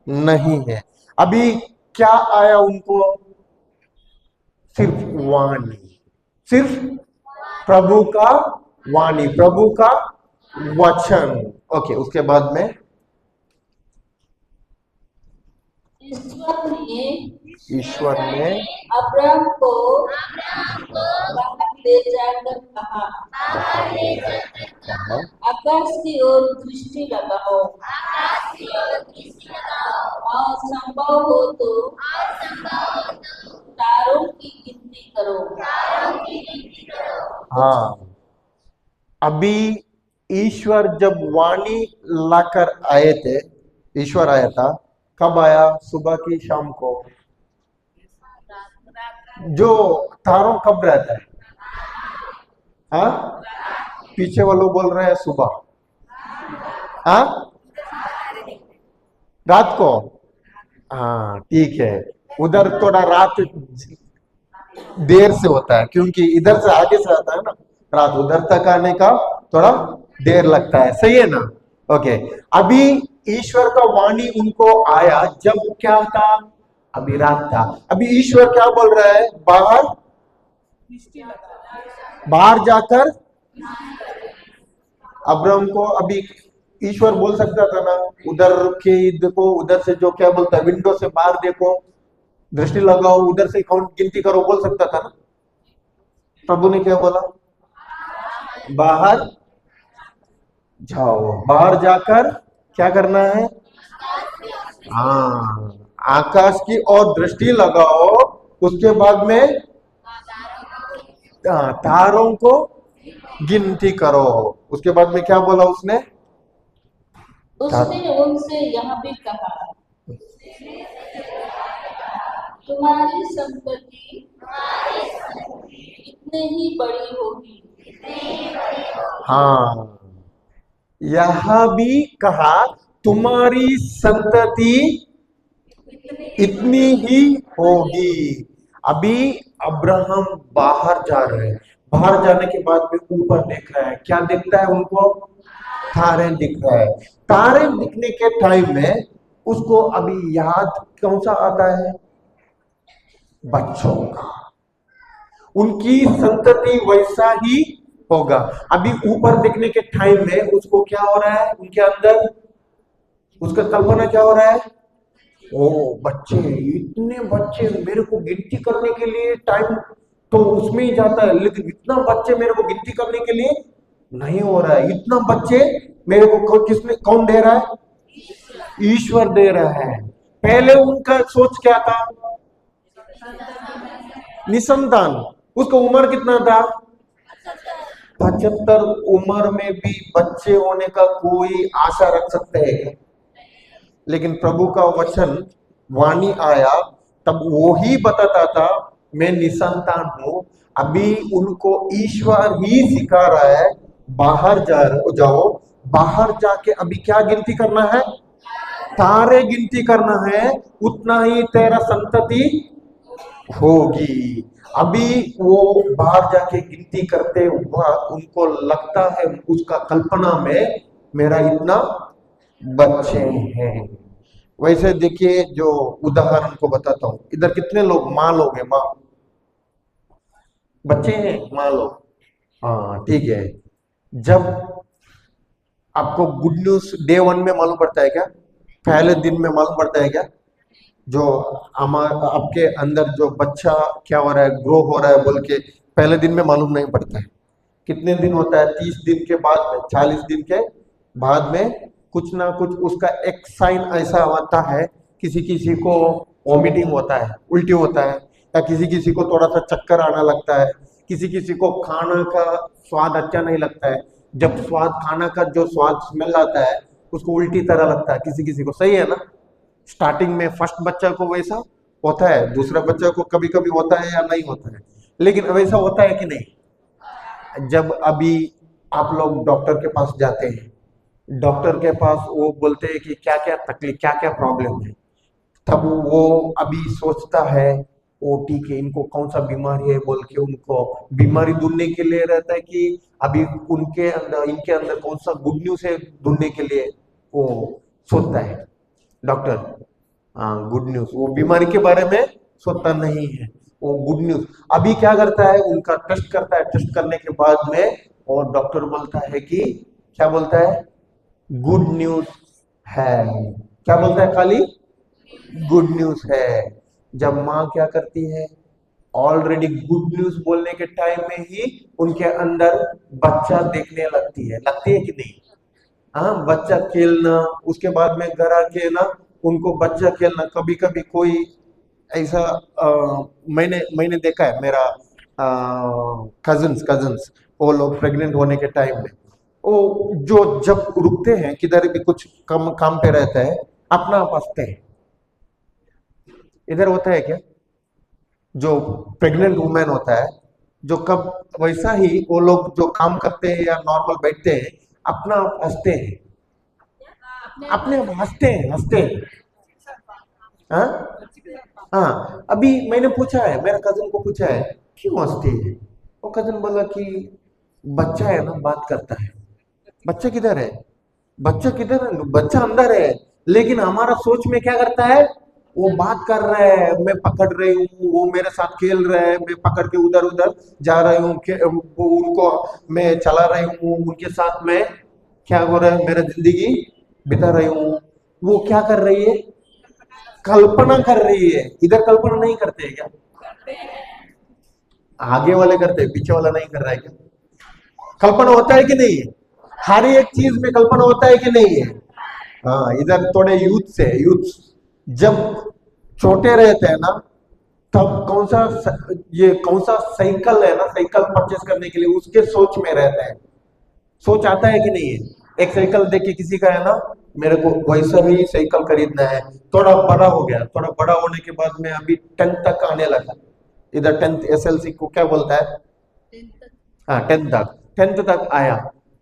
नहीं है। अभी क्या आया उनको? सिर्फ वाणी, सिर्फ प्रभु का वाणी, प्रभु का वचन। ओके, उसके बाद में ईश्वर ने अब्राहम को बाहर ले जाकर कहा, आकाश की ओर दृष्टि लगाओ और संभव हो तो तारों की गिनती करो। हाँ, अभी ईश्वर जब वाणी लाकर आए थे, ईश्वर आया था, कब आया? सुबह की शाम को। जो तारों कब रहता है? हाँ, पीछे वालों बोल रहे हैं सुबह। हाँ, रात को। हाँ, ठीक है, उधर थोड़ा रात देर से होता है, क्योंकि इधर से आगे से आता है ना रात, उधर तक आने का थोड़ा देर लगता है, सही है ना? ओके, अभी ईश्वर का वाणी उनको आया जब क्या था? अभी रात था। अभी ईश्वर क्या बोल रहा है? बाहर जाकर अब्राहम को, अभी ईश्वर बोल सकता था ना, उधर के देखो, उधर से जो क्या बोलता है, विंडो से बाहर देखो, दृष्टि लगाओ, उधर से काउंट गिनती करो, बोल सकता था ना। प्रभु ने क्या बोला? बाहर जाओ, बाहर जाकर क्या करना है? हाँ, आकाश की ओर दृष्टि लगाओ, उसके बाद में तारों को गिनती करो। उसके बाद में क्या बोला उसने? उसने उनसे यह भी कहा, तुम्हारी संपत्ति इतने ही बड़ी होगी। हाँ, यह भी कहा, तुम्हारी संतति इतनी ही होगी। अभी अब्राहम बाहर जा रहे हैं, बाहर जाने के बाद में ऊपर देख रहा है, क्या दिखता है उनको? तारे दिख रहा है। तारे दिखने के टाइम में उसको अभी याद कौन सा आता है? बच्चों का, उनकी संतति वैसा ही होगा। अभी ऊपर देखने के टाइम में उसको क्या हो रहा है? उनके अंदर उसका कल्पना क्या हो रहा है? ओ बच्चे, इतने बच्चे, मेरे को गिनती करने के लिए टाइम तो उसमें ही जाता है, लेकिन इतना बच्चे मेरे को गिनती करने के लिए नहीं हो रहा है। इतना बच्चे मेरे को किसने, कौन दे रहा है? ईश्वर दे रहा है। पहले उनका सोच क्या था? निसंतान। उसका उम्र कितना था? 75। उम्र में भी बच्चे होने का कोई आशा रख सकते हैं क्या? लेकिन प्रभु का वचन वाणी आया, तब वो ही बताता था मैं निसंतान हूं। अभी उनको ईश्वर ही सिखा रहा है, बाहर जाओ, बाहर जाके अभी क्या गिनती करना है? तारे गिनती करना है, उतना ही तेरा संतति होगी। अभी वो बाहर जाके गिनती करते हुआ उनको लगता है, उसका कल्पना में मेरा इतना बच्चे हैं। वैसे देखिए, जो उदाहरण को बताता हूं, इधर कितने लोग माँ लोग हैं? माँ बच्चे हैं, माँ लोग। हाँ, ठीक है। जब आपको गुड न्यूज डे 1 में मालूम पड़ता है क्या? पहले दिन में मालूम पड़ता है क्या? जो हमारा आपके अंदर जो बच्चा क्या हो रहा है, ग्रो हो रहा है बोल के पहले दिन में मालूम नहीं पड़ता है। कितने दिन होता है? 30 दिन के बाद में, 40 दिन के बाद में कुछ ना कुछ उसका एक साइन ऐसा होता है। किसी किसी को वॉमिटिंग होता है, उल्टी होता है, या किसी किसी को थोड़ा सा चक्कर आना लगता है, किसी किसी को खाना का स्वाद अच्छा नहीं लगता है। जब स्वाद खाना का जो स्वाद स्मेल आता है उसको उल्टी तरह लगता है किसी किसी को, सही है ना? स्टार्टिंग में फर्स्ट बच्चा को वैसा होता है, दूसरा बच्चा को कभी कभी होता है या नहीं होता है, लेकिन वैसा होता है कि नहीं? जब अभी आप लोग डॉक्टर के पास जाते हैं, डॉक्टर के पास वो बोलते हैं कि क्या क्या तकलीफ, क्या क्या प्रॉब्लम है, तब वो अभी सोचता है वो ठीक है इनको कौन सा बीमारी है बोल के उनको बीमारी ढूंढने के लिए रहता है, कि अभी उनके अंदर इनके अंदर कौन सा गुड न्यूज है ढूंढने के लिए वो सोचता है डॉक्टर। हाँ, गुड न्यूज, वो बीमारी के बारे में सोचता नहीं है, वो गुड न्यूज अभी क्या करता है, उनका टेस्ट करता है। टेस्ट करने के बाद में और डॉक्टर बोलता है कि क्या बोलता है? गुड न्यूज है। क्या बोलता है? खाली गुड न्यूज है। जब माँ क्या करती है, ऑलरेडी गुड न्यूज बोलने के टाइम में ही उनके अंदर बच्चा देखने लगती है कि नहीं? हाँ, बच्चा खेलना, उसके बाद में घर आके ना उनको बच्चा खेलना। कभी कभी कोई ऐसा मैंने मैंने देखा है, मेरा कजन्स कजन्स वो लोग प्रेग्नेंट होने के टाइम में वो जो जब रुकते हैं किधर भी कुछ कम काम पे रहता है, अपना आप हंसते हैं। इधर होता है क्या? जो प्रेग्नेंट वुमेन होता है, जो कब वैसा ही वो लोग जो काम करते हैं या नॉर्मल बैठते हैं, अपना आप हंसते हैं, अपने आप हंसते हैं। हाँ हाँ, अभी मैंने पूछा है, मेरा कजन को पूछा है क्यों हंसती है, वो कजन बोला कि बच्चा है ना, बात करता है। बच्चा किधर है? बच्चा किधर है? बच्चा अंदर है, लेकिन हमारा सोच में क्या करता है, वो बात कर रहा है, मैं पकड़ रही हूँ, वो मेरे साथ खेल रहे हैं, मैं पकड़ के उधर उधर जा रही हूँ, वो उनको मैं चला रही हूँ, उनके साथ में क्या हो रहा है, मेरा जिंदगी बिता रही हूँ। वो क्या कर रही है? कल्पना कर रही है। इधर कल्पना नहीं करते है क्या? आगे वाले करते हैं, पीछे वाला नहीं कर रहा है क्या? कल्पना होता है कि नहीं है? हर एक चीज में कल्पना होता है कि नहीं है? हाँ, इधर थोड़े यूथ जब छोटे रहते हैं ना, तब ये कौन सा साइकिल है ना, साइकिल परचेस करने के लिए उसके सोच में रहता है। सोच आता है कि नहीं है? एक साइकिल देख के किसी का है ना, मेरे को वैसा ही साइकिल खरीदना है। थोड़ा बड़ा हो गया, थोड़ा बड़ा होने के बाद में अभी 10th तक आने लगा, इधर 10th एसएलसी को क्या बोलता है, हाँ 10th तक आया।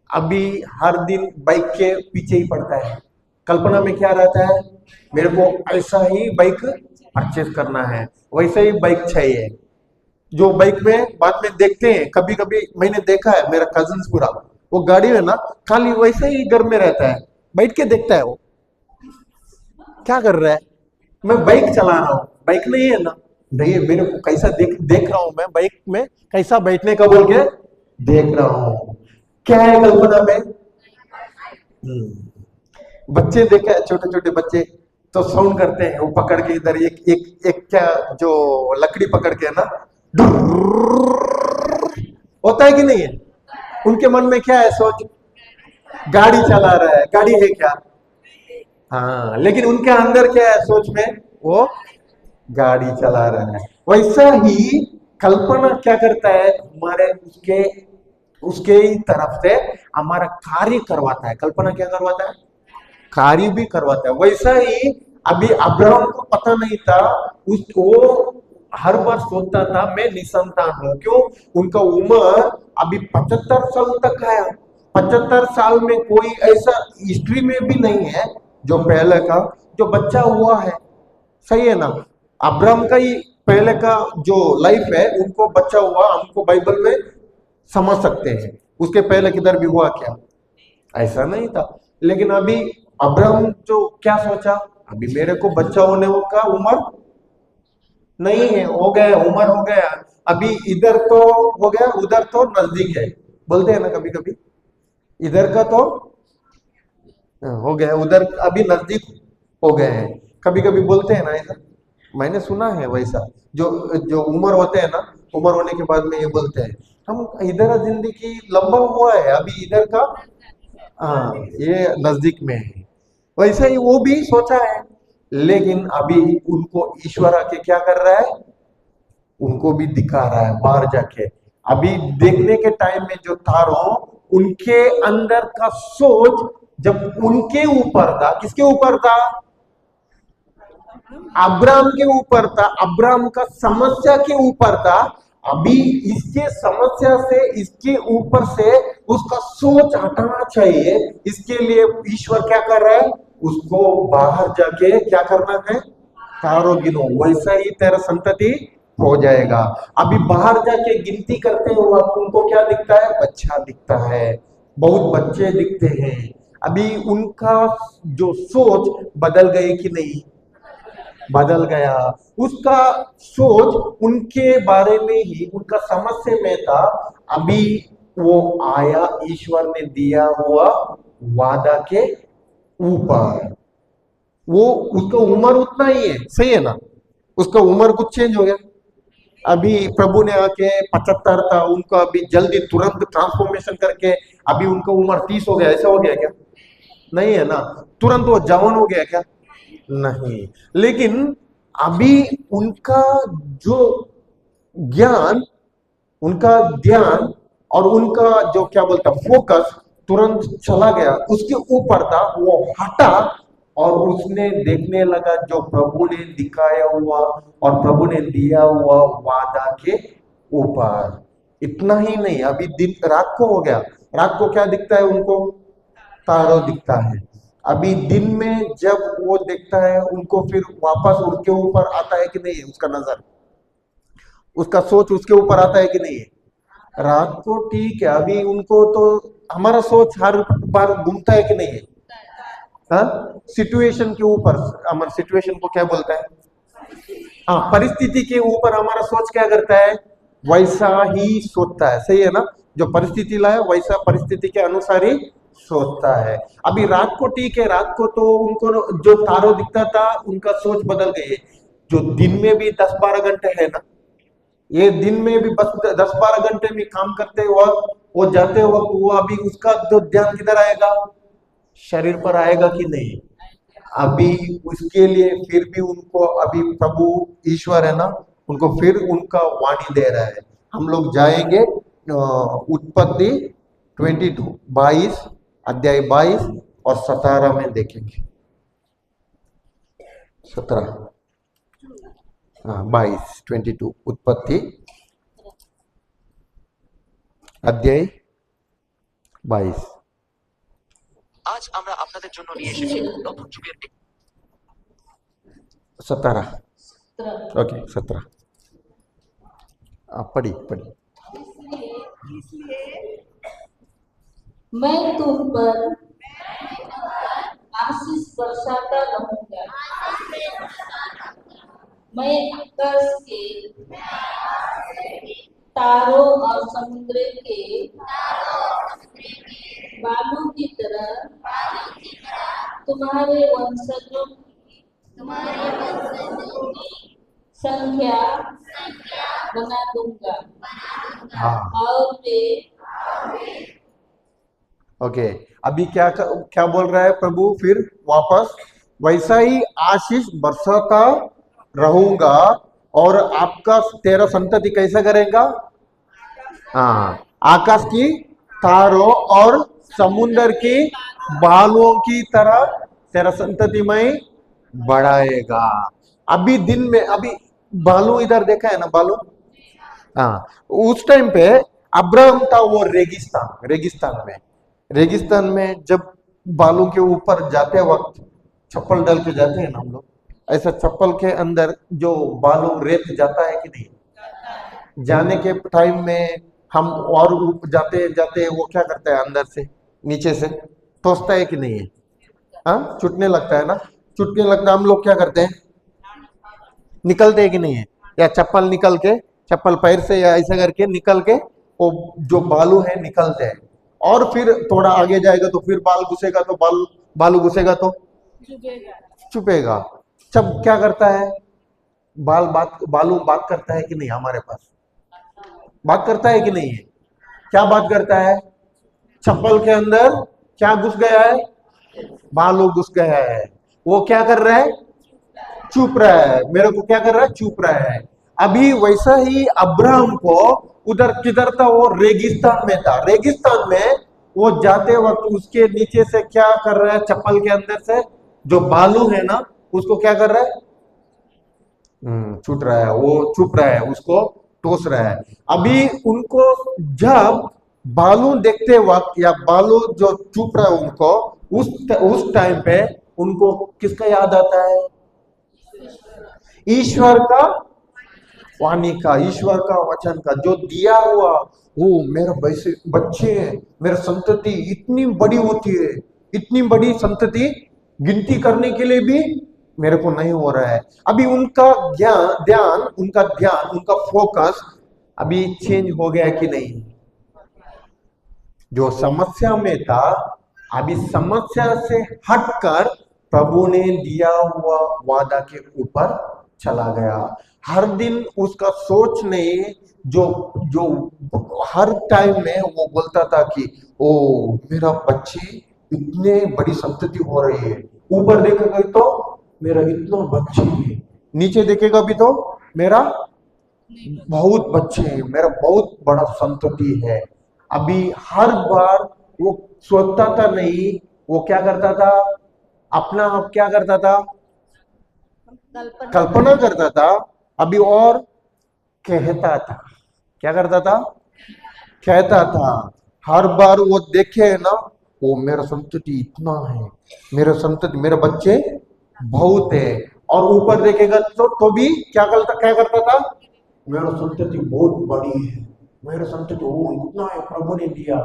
अभी हर दिन बाइक के पीछे ही पड़ता है। कल्पना में क्या रहता है, मेरे को ऐसा ही बाइक परचेज करना है, वैसे ही बाइक चाहिए। जो बाइक में बाद में देखते हैं, कभी कभी मैंने देखा है, मेरा कजिन्स पूरा वो गाड़ी में ना खाली वैसे ही घर में रहता है, बैठ के देखता है वो क्या कर रहा है। मैं बाइक चला रहा हूँ, बाइक नहीं है ना, नहीं मेरे को कैसा देख रहा हूं, मैं बाइक में कैसा बैठने का बोल के देख रहा हूँ। क्या है कल्पना में? बच्चे देखे, छोटे छोटे बच्चे तो साउंड करते हैं, वो पकड़ के इधर एक क्या जो लकड़ी पकड़ के है ना, होता है कि नहीं है? उनके मन में क्या है सोच, गाड़ी चला रहा है, गाड़ी है क्या? हाँ, लेकिन उनके अंदर क्या है सोच में, वो गाड़ी चला रहा है। वैसा ही कल्पना क्या करता है, हमारे उसके उसके ही तरफ से हमारा कार्य करवाता है। कल्पना क्या करवाता है? कार्य भी करवाता है। वैसा ही अभी अब्राहम को पता नहीं था, उसको हर बार सोचता था मैं निसंतान हूं। क्यों? उनका उम्र अभी 75 साल तक आया। 75 साल में कोई ऐसा हिस्ट्री में भी नहीं है जो पहले का जो बच्चा हुआ है, सही है ना? अब्राहम का ही पहले का जो लाइफ है, उनको बच्चा हुआ, हमको बाइबल में समझ सकते हैं। उसके पहले किधर भी हुआ क्या? ऐसा नहीं था। लेकिन अभी अब्राहम जो क्या सोचा, अभी मेरे को बच्चा होने का उम्र नहीं है, हो गया उम्र हो गया, अभी इधर तो हो गया, उधर तो नजदीक है, बोलते हैं ना कभी कभी, इधर का तो हो गया, उधर अभी नजदीक हो गए हैं। कभी कभी बोलते हैं ना ऐसा, मैंने सुना है वैसा, जो जो उम्र होते हैं ना, उम्र होने के बाद में ये बोलते हैं हम इधर जिंदगी लंबा हुआ है, अभी इधर का हाँ ये नजदीक में है। वैसा ही वो भी सोचा है, लेकिन अभी उनको ईश्वर आके क्या कर रहा है, उनको भी दिखा रहा है बाहर जाके। अभी देखने के टाइम में जो तारों, उनके अंदर का सोच जब उनके ऊपर था, किसके ऊपर था, अब्राम के ऊपर था, अब्राम का समस्या के ऊपर था। अभी इसके समस्या से, इसके ऊपर से उसका सोच हटाना चाहिए। इसके लिए ईश्वर क्या कर रहा है, उसको बाहर जाके क्या करना है, तारों गिनो, वैसा ही तेरा संतति हो जाएगा। अभी बाहर जाके गिनती करते हो आप, उनको क्या दिखता है, बच्चा दिखता है, बहुत बच्चे दिखते हैं। अभी उनका जो सोच बदल गई कि नहीं, बदल गया। उसका सोच उनके बारे में ही, उनका समस्या में था। अभी वो आया ईश्वर ने दिया हुआ वादा के ऊपर। वो उसका उम्र उतना ही है, सही है ना, उसका उम्र कुछ चेंज हो गया। अभी प्रभु ने आके 75 था, उनका अभी जल्दी तुरंत ट्रांसफॉर्मेशन करके अभी उनका उम्र 30 हो गया, ऐसा हो गया क्या, नहीं है ना। तुरंत वो जवान हो गया क्या, नहीं। लेकिन अभी उनका जो ज्ञान, उनका ध्यान और उनका जो क्या बोलता फोकस तुरंत चला गया, उसके ऊपर था, वो हटा और उसने देखने लगा जो प्रभु ने दिखाया हुआ और प्रभु ने दिया हुआ वादा के ऊपर। इतना ही नहीं, अभी दिन रात को हो गया, रात को क्या दिखता है उनको, तारों दिखता है। अभी दिन में जब वो देखता है उनको, फिर वापस उनके ऊपर आता है कि नहीं है उसका नजर, उसका सोच उसके ऊपर आता है कि नहीं है। रात को ठीक है, अभी उनको तो हमारा सोच हर बार घूमता है कि नहीं है, हाँ सिचुएशन के ऊपर, हमारे सिचुएशन को क्या बोलता है, हाँ परिस्थिति के ऊपर हमारा सोच क्या करता है, वैसा ही सोचता है, सही है ना। जो परिस्थिति लाया वैसा परिस्थिति के अनुसार ही सोचता है। अभी रात को ठीक है, रात को तो उनको जो तारों दिखता था उनका सोच बदल गई है। जो दिन में भी 10-12 घंटे है ना, ये दिन में भी बस 10-12 घंटे में काम करते वक्त, वो जाते वक्त, वो अभी उसका जो ध्यान किधर आएगा, शरीर पर आएगा कि नहीं। अभी उसके लिए फिर भी उनको, अभी प्रभु ईश्वर है ना, उनको फिर उनका वाणी दे रहा है। हम लोग जाएंगे उत्पत्ति 22 अध्याय 22 और 17 में देखेंगे, 17 22 उत्पत्ति অধ্যায় 22। আজ আমরা আপনাদের জন্য নিয়ে এসেছি নতুন যুগের 17 तरह। ओके 17 पढ़ी पढ़ी। मैं तुम पर आशीष बरसाता रहूंगा। मैं आकाश के तारों और समुद्र के बालू की तरह तुम्हारे वंशजों की संख्या बना दूंगा हाँ और वे ओके। अभी क्या बोल रहा है प्रभु, फिर वापस वैसा ही आशीष बरसाता रहूंगा और आपका तेरा संतति कैसा करेगा, हाँ आकाश की तारों और समुद्र की बालुओं की तरह तेरा संतति में बढ़ाएगा। अभी दिन में, अभी बालू इधर देखा है ना, बालू, हाँ उस टाइम पे अब्राहम था, वो रेगिस्तान में जब बालू के ऊपर जाते वक्त चप्पल डाल के जाते हैं ना हम लोग, ऐसा चप्पल के अंदर जो बालू रेत जाता है कि नहीं, जाने के टाइम में हम और जाते जाते वो क्या करता है, अंदर से नीचे से टोसता है कि नहीं है, हाँ चुटने लगता है ना, चुटने लगता है, हम लोग क्या करते हैं, निकलते हैं कि नहीं है, या चप्पल निकल के, चप्पल पैर से या ऐसा करके निकल के वो जो बालू है निकलते हैं। और फिर थोड़ा आगे जाएगा तो फिर बालू घुसेगा तो चुपेगा। जब क्या करता है, बालू बात करता है कि नहीं, हमारे पास बात करता है कि नहीं है? क्या बात करता है? चप्पल के अंदर क्या घुस गया है? बालू घुस गया है। वो क्या कर रहा है? चुप रहा है। मेरे को क्या कर रहा है? चुप रहा है। अभी वैसा ही अब्राहम को उधर किधर था? वो रेगिस्तान में था। रेगिस्तान में वो जाते वक्त उसके नीचे से क्या कर रहा है? चप्पल के अंदर से जो बालू है ना, उसको क्या कर रहा है? छूट रहा है। वो चुप रहा है, उसको टोस रहा है। अभी उनको जब बालू देखते वक्त या बालू जो चुप रहा है उनको, उस टाइम पे उनको किसका याद आता है? ईश्वर का वाणी का, ईश्वर का वचन का जो दिया हुआ। वो मेरे बच्चे हैं, मेरा संतति इतनी बड़ी होती है, इतनी बड़ी संतति गिनती करने के लिए भी मेरे को नहीं हो रहा है। अभी उनका ध्यान उनका फोकस अभी चेंज हो गया कि नहीं? जो समस्या में था, अभी समस्या से हटकर प्रभु ने दिया हुआ वादा के ऊपर चला गया। हर दिन उसका सोच नहीं, जो जो हर टाइम में वो बोलता था कि ओ मेरा बच्चे इतने बड़ी संतति हो रही है। ऊपर देखेगा तो मेरा इतना बच्चे है, नीचे देखेगा भी तो मेरा बहुत बच्चे हैं, मेरा बहुत बड़ा संतति है। अभी हर बार वो सोचता था नहीं, वो क्या करता था? अपना आप क्या करता था? कल्पना करता था। अभी और कहता था। क्या करता था? कहता था। हर बार वो देखे ना, वो मेरा संतति इतना है, मेरा संतति, मेरे बच्चे बहुत है। और ऊपर देखेगा तो भी क्या करता था? मेरा संतति बहुत बड़ी है, मेरा संतति वो इतना है, प्रभु ने दिया।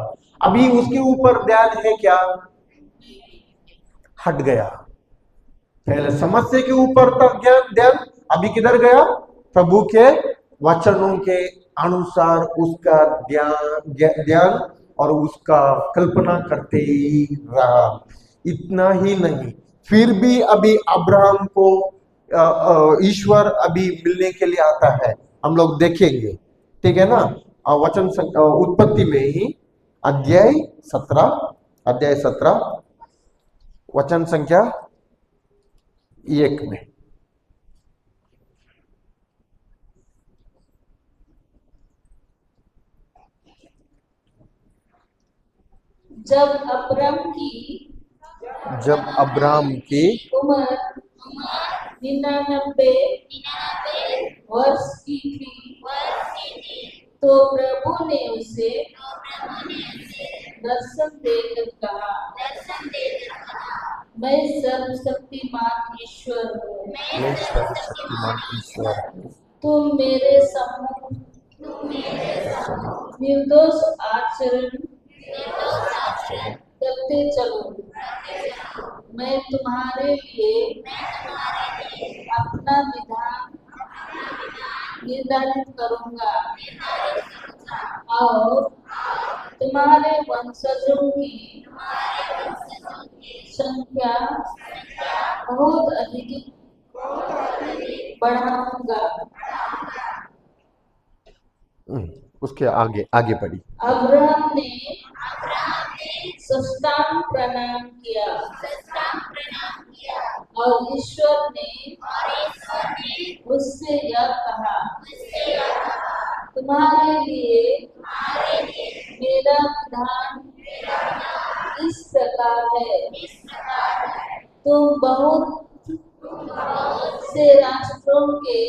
अभी उसके ऊपर ध्यान है क्या? हट गया। पहले समस्या के ऊपर तक ध्यान, अभी किधर गया? प्रभु के वचनों के अनुसार उसका ध्यान और उसका कल्पना करते ही रहा। इतना ही नहीं, फिर भी अभी अब्राहम को ईश्वर अभी मिलने के लिए आता है। हम लोग देखेंगे, ठीक है ना? वचन उत्पत्ति में ही अध्याय 17 वचन संख्या 1 में। जब अब्राम की उम्र 99 वर्ष की थी, तो प्रभु ने उसे दर्शन देकर कहा, मैं सर्वशक्तिमान ईश्वर हूँ, मैं सर्वशक्तिमान ईश्वर हूँ। तुम मेरे सम्मुख निर्दोष आचरण करते चलो। मैं तुम्हारे लिए अपना विधान निर्धारित करूंगा और तुम्हारे वंशजों की संख्या बहुत अधिक बढ़ाऊंगा। उसके आगे आगे बढ़ी। अब्राहम ने साष्टांग प्रणाम किया और ईश्वर ने उससे यह कहा, तुम्हारे लिए मेरा विधान इस प्रकार है, तुम बहुत से राष्ट्रों के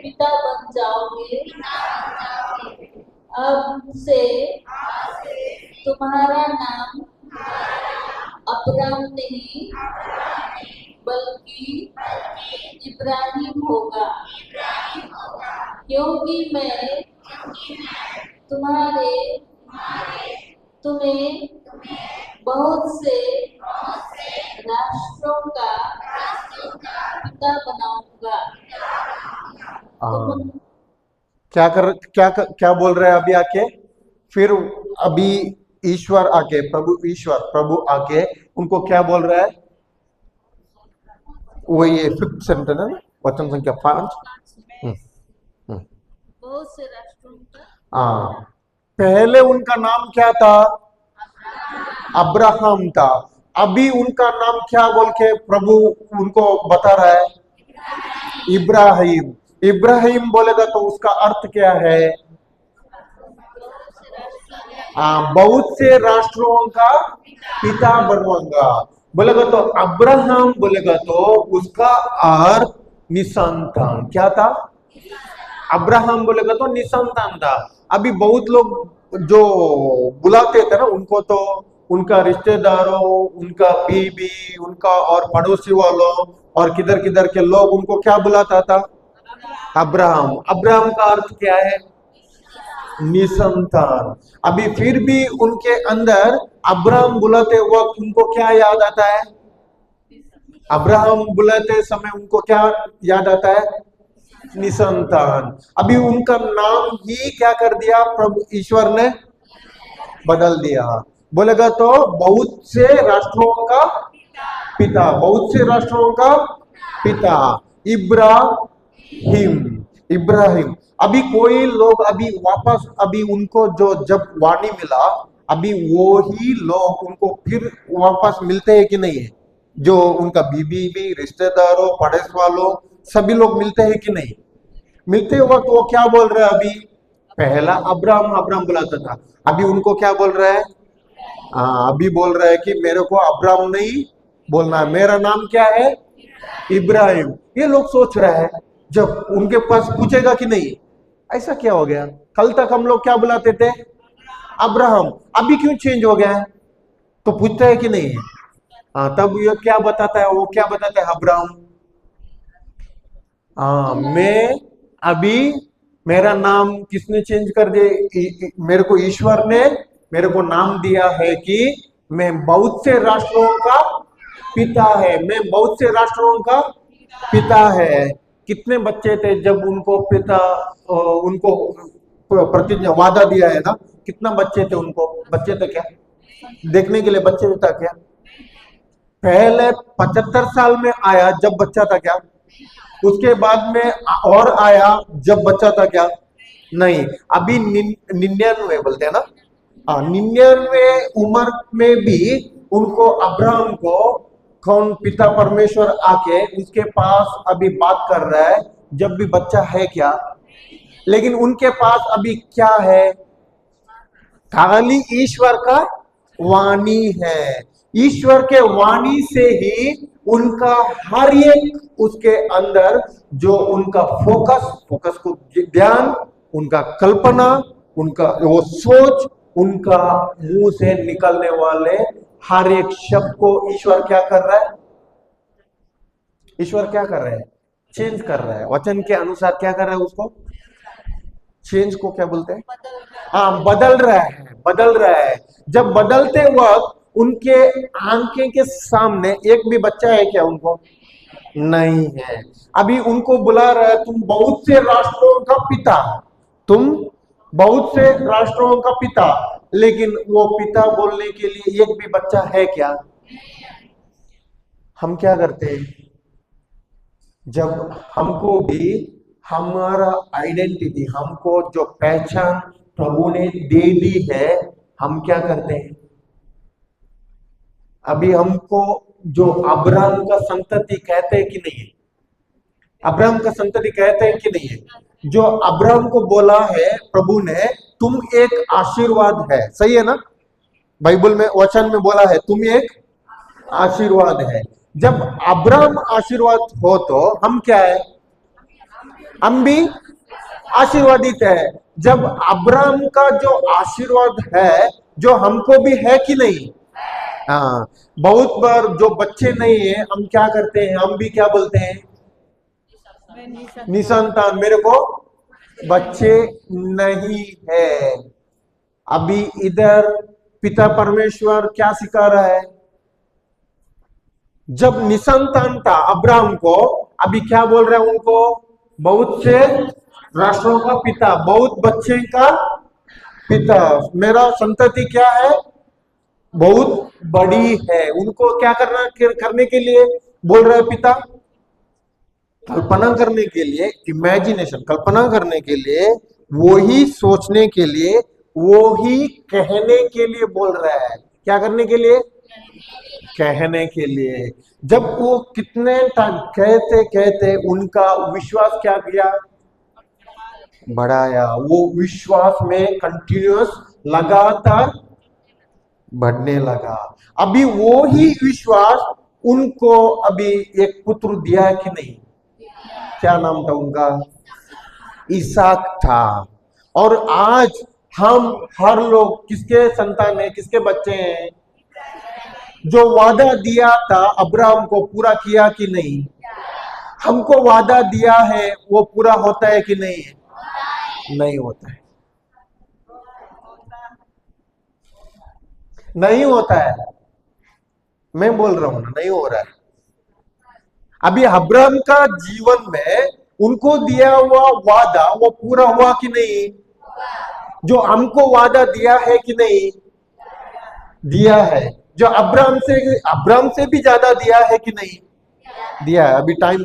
पिता बन जाओगे। अब से तुम्हारा नाम अब्राम नहीं बल्कि इब्राहिम होगा, क्योंकि मैं तुम्हें बहुत से राष्ट्रों का पिता बनाऊंगा। क्या बोल रहे हैं अभी आके? फिर अभी ईश्वर आके, प्रभु आके उनको क्या बोल रहा है? वो ये 5th सेंटेंस है ना, वचन संख्या 5। बहुत से राष्ट्रों का हाँ, पहले उनका नाम क्या था? अब्राहम था। अभी उनका नाम क्या बोल के प्रभु उनको बता रहा है? इब्राहिम। इब्राहिम बोलेगा तो उसका अर्थ क्या है? बहुत से राष्ट्रों का पिता बनवाऊंगा। बोलेगा तो अब्राहम बोलेगा तो उसका अर्थ निसंतान क्या था? अब्राहम बोलेगा तो निसंतान था। अभी बहुत लोग जो बुलाते थे ना उनको, तो उनका रिश्तेदारों, उनका बीबी, उनका और पड़ोसी वालों और किधर किधर के लोग उनको क्या बुलाता था? अब्राहम। अब्राहम का अर्थ क्या है? निसंतान। अभी फिर भी उनके अंदर अब्राहम बुलाते वक्त उनको क्या याद आता है? अब्राहम बुलाते समय उनको क्या याद आता है? निसंतान। अभी उनका नाम ही क्या कर दिया? प्रभु ईश्वर ने बदल दिया। बोलेगा तो बहुत से राष्ट्रों का पिता, बहुत से राष्ट्रों का पिता इब्राहिम। इब्राहिम। अभी कोई लोग अभी वापस अभी उनको जो जब वाणी मिला, अभी वो ही लोग उनको फिर वापस मिलते हैं कि नहीं है? जो उनका बीबी भी, रिश्तेदारों, पड़ोस वालों, सभी लोग मिलते हैं कि नहीं? मिलते वक्त वो क्या बोल रहा है? अभी पहला अब्राहम अब्राहम बुलाता था, अभी उनको क्या बोल रहा है? अभी बोल रहा है कि मेरे को अब्राहम नहीं बोलना है, मेरा नाम क्या है? इब्राहिम। ये लोग सोच रहे हैं, जब उनके पास पूछेगा कि नहीं ऐसा क्या हो गया, कल तक हम लोग क्या बुलाते थे? अब्राहम, अभी क्यों चेंज हो गया है? तो पूछता है कि नहीं? तब ये क्या बताता है? वो क्या बताता है अब्राहम? मैं अभी मेरा नाम किसने चेंज कर दिया? मेरे को ईश्वर ने मेरे को नाम दिया है कि मैं बहुत से राष्ट्रों का पिता है। मैं बहुत से राष्ट्रों का पिता है। कितने बच्चे थे जब उनको पिता उनको प्रतिज्ञा वादा दिया है ना? कितना बच्चे थे उनको? बच्चे थे क्या? देखने के लिए बच्चे था क्या? पहले 75 साल में आया जब बच्चा था क्या? उसके बाद में और आया जब बच्चा था क्या? नहीं। अभी 99 बोलते हैं ना? 99 उम्र में भी उनको अब्राहम को कौन पिता परमेश्वर आके उसके पास अभी बात कर रहा है, जब भी बच्चा है क्या? लेकिन उनके पास अभी क्या है? खाली ईश्वर का वाणी है। ईश्वर के वाणी से ही उनका हर एक उसके अंदर जो उनका फोकस को ध्यान, उनका कल्पना, उनका वो सोच, उनका मुंह से निकलने वाले हर एक शब्द को ईश्वर क्या कर रहा है? ईश्वर क्या कर रहा है? चेंज कर रहा है। वचन के अनुसार क्या कर रहा है? उसको चेंज को क्या बोलते हैं? बदल रहा है, बदल रहा है। जब बदलते वक्त उनके आंखें के सामने एक भी बच्चा है क्या? उनको नहीं है। अभी उनको बुला रहा है, तुम बहुत से राष्ट्रों का पिता, तुम बहुत से राष्ट्रों का पिता। लेकिन वो पिता बोलने के लिए एक भी बच्चा है क्या? हम क्या करते हैं? जब हमको भी हमारा आइडेंटिटी, हमको जो पहचान प्रभु ने दे दी है, हम क्या करते हैं? अभी हमको जो अब्राहम का संतति कहते हैं कि नहीं है? अब्राहम का संतति कहते हैं कि नहीं है? जो अब्राहम को बोला है प्रभु ने, तुम एक आशीर्वाद है, सही है ना? बाइबल में वचन में बोला है तुम एक आशीर्वाद है। जब अब्राहम आशीर्वाद हो तो हम क्या है? हम भी आशीर्वादित है। जब अब्राहम का जो आशीर्वाद है, जो हमको भी है कि नहीं? बहुत बार जो बच्चे नहीं है, हम क्या करते हैं? हम भी क्या बोलते हैं? निसंतान, मेरे को बच्चे नहीं है। अभी इधर पिता परमेश्वर क्या सिखा रहा है? जब निसंतान था अब्राहम को, अभी क्या बोल रहे हैं उनको? बहुत से राष्ट्रों का पिता, बहुत बच्चे का पिता। मेरा संतति क्या है? बहुत बड़ी है। उनको क्या करने के लिए बोल रहे पिता? कल्पना करने के लिए, इमेजिनेशन, कल्पना करने के लिए, वो ही सोचने के लिए, वो ही कहने के लिए बोल रहा है। क्या करने के लिए? कहने के लिए। जब वो कितने टाइम कहते कहते उनका विश्वास क्या किया? बढ़ाया। वो विश्वास में कंटिन्यूअस, लगातार बढ़ने लगा। अभी वो ही विश्वास उनको अभी एक पुत्र दिया है कि नहीं? क्या नाम था उनका? इसहाक था। और आज हम हर लोग किसके संतान है, किसके बच्चे हैं? जो वादा दिया था अब्राहम को, पूरा किया कि नहीं? हमको वादा दिया है, वो पूरा होता है कि नहीं? नहीं होता है। नहीं होता है। मैं बोल रहा हूं ना, नहीं हो रहा है। अभी अब्राहम का जीवन में उनको दिया हुआ वादा वो पूरा हुआ कि नहीं? जो हमको वादा दिया है कि नहीं? दिया है। जो अब्राहम से भी ज्यादा दिया है कि नहीं? दिया है। अभी टाइम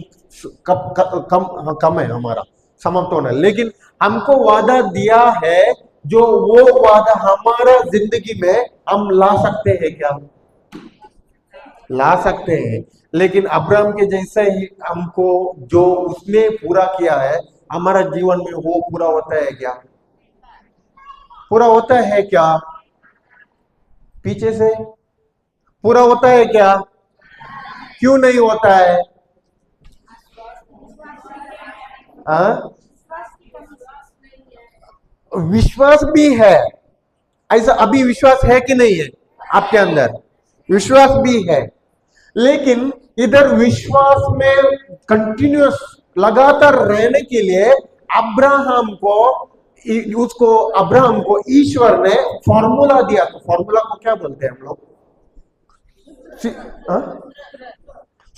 कम है हमारा, समाप्त होना है। लेकिन हमको वादा दिया है, जो वो वादा हमारा जिंदगी में हम ला सकते हैं क्या? ला सकते हैं। लेकिन अब्राहम के जैसे ही हमको जो उसने पूरा किया है हमारा जीवन में, वो पूरा होता है क्या? पूरा होता है क्या? पीछे से पूरा होता है क्या? क्यों नहीं होता है? विश्वास भी है। ऐसा अभी विश्वास है कि नहीं है आपके अंदर? विश्वास भी है। लेकिन इधर विश्वास में कंटिन्यूअस, लगातार रहने के लिए अब्राहम को ईश्वर ने फॉर्मूला दिया। तो फॉर्मूला को क्या बोलते हैं हम लोग?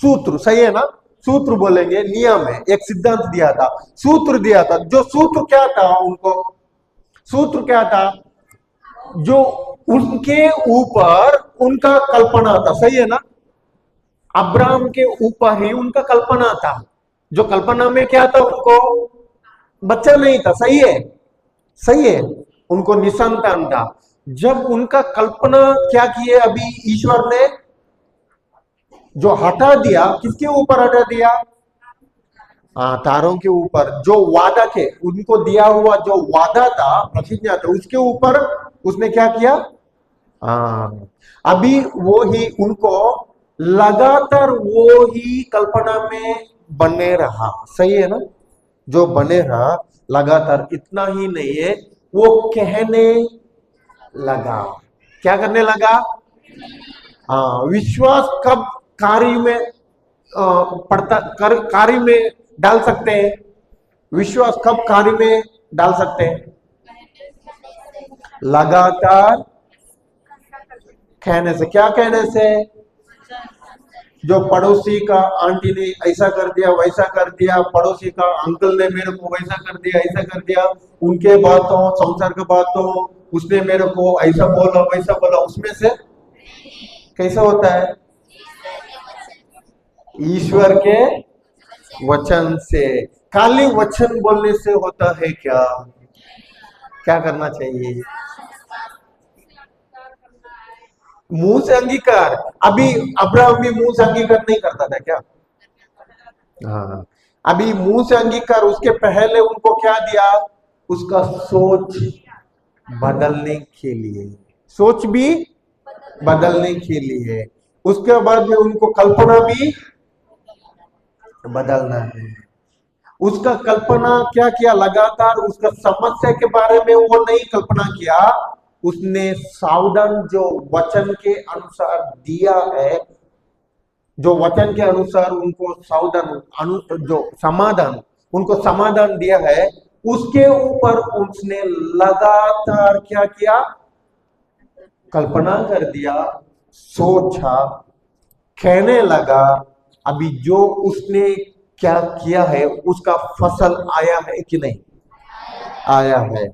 सूत्र, सही है ना? सूत्र बोलेंगे। नियम है, एक सिद्धांत दिया था, सूत्र दिया था। जो सूत्र क्या था उनको? सूत्र क्या था? जो उनके ऊपर उनका कल्पना था, सही है ना? अब्राहम के ऊपर ही उनका कल्पना था। जो कल्पना में क्या था? उनको बच्चा नहीं था, सही है? सही है। उनको निसंतान था। जब उनका कल्पना क्या किए अभी ईश्वर ने? जो हटा दिया, किसके ऊपर हटा दिया? तारों के ऊपर। जो वादा के उनको दिया हुआ जो वादा था, प्रतिज्ञा था, उसके ऊपर उसने क्या किया? अभी वो ही उनको लगातार वो ही कल्पना में बने रहा, सही है ना? जो बने रहा लगातार। इतना ही नहीं है, वो कहने लगा। क्या करने लगा? विश्वास कब कार्य में कार्य में डाल सकते हैं? विश्वास कब कार्य में डाल सकते हैं? लगातार कहने से। क्या कहने से? जो पड़ोसी का आंटी ने ऐसा कर दिया, वैसा कर दिया, पड़ोसी का अंकल ने मेरे को वैसा कर दिया, ऐसा कर दिया, उनके बातों, संसार के बातों, उसने मेरे को ऐसा बोला, वैसा बोला, उसमें से कैसा होता है? ईश्वर के वचन से। खाली वचन बोलने से होता है क्या? क्या करना चाहिए? मुंह से अंगीकार। अभी अब्राहम भी मुंह से अंगीकार नहीं करता था क्या? हाँ। अभी मुंह से अंगीकार, उसके पहले उनको क्या दिया? उसका सोच बदलने के लिए। सोच भी बदलने के लिए। उसके बाद में उनको कल्पना भी बदलना है। उसका कल्पना क्या किया? लगातार उसका समस्या के बारे में वो नहीं कल्पना किया, उसने सावधान जो वचन के अनुसार दिया है, जो वचन के अनुसार उनको सावधान जो समाधान, उनको समाधान दिया है, उसके ऊपर उसने लगातार क्या किया? कल्पना कर दिया, सोचा, कहने लगा। अभी जो उसने क्या किया है उसका फसल आया है कि नहीं? आया है।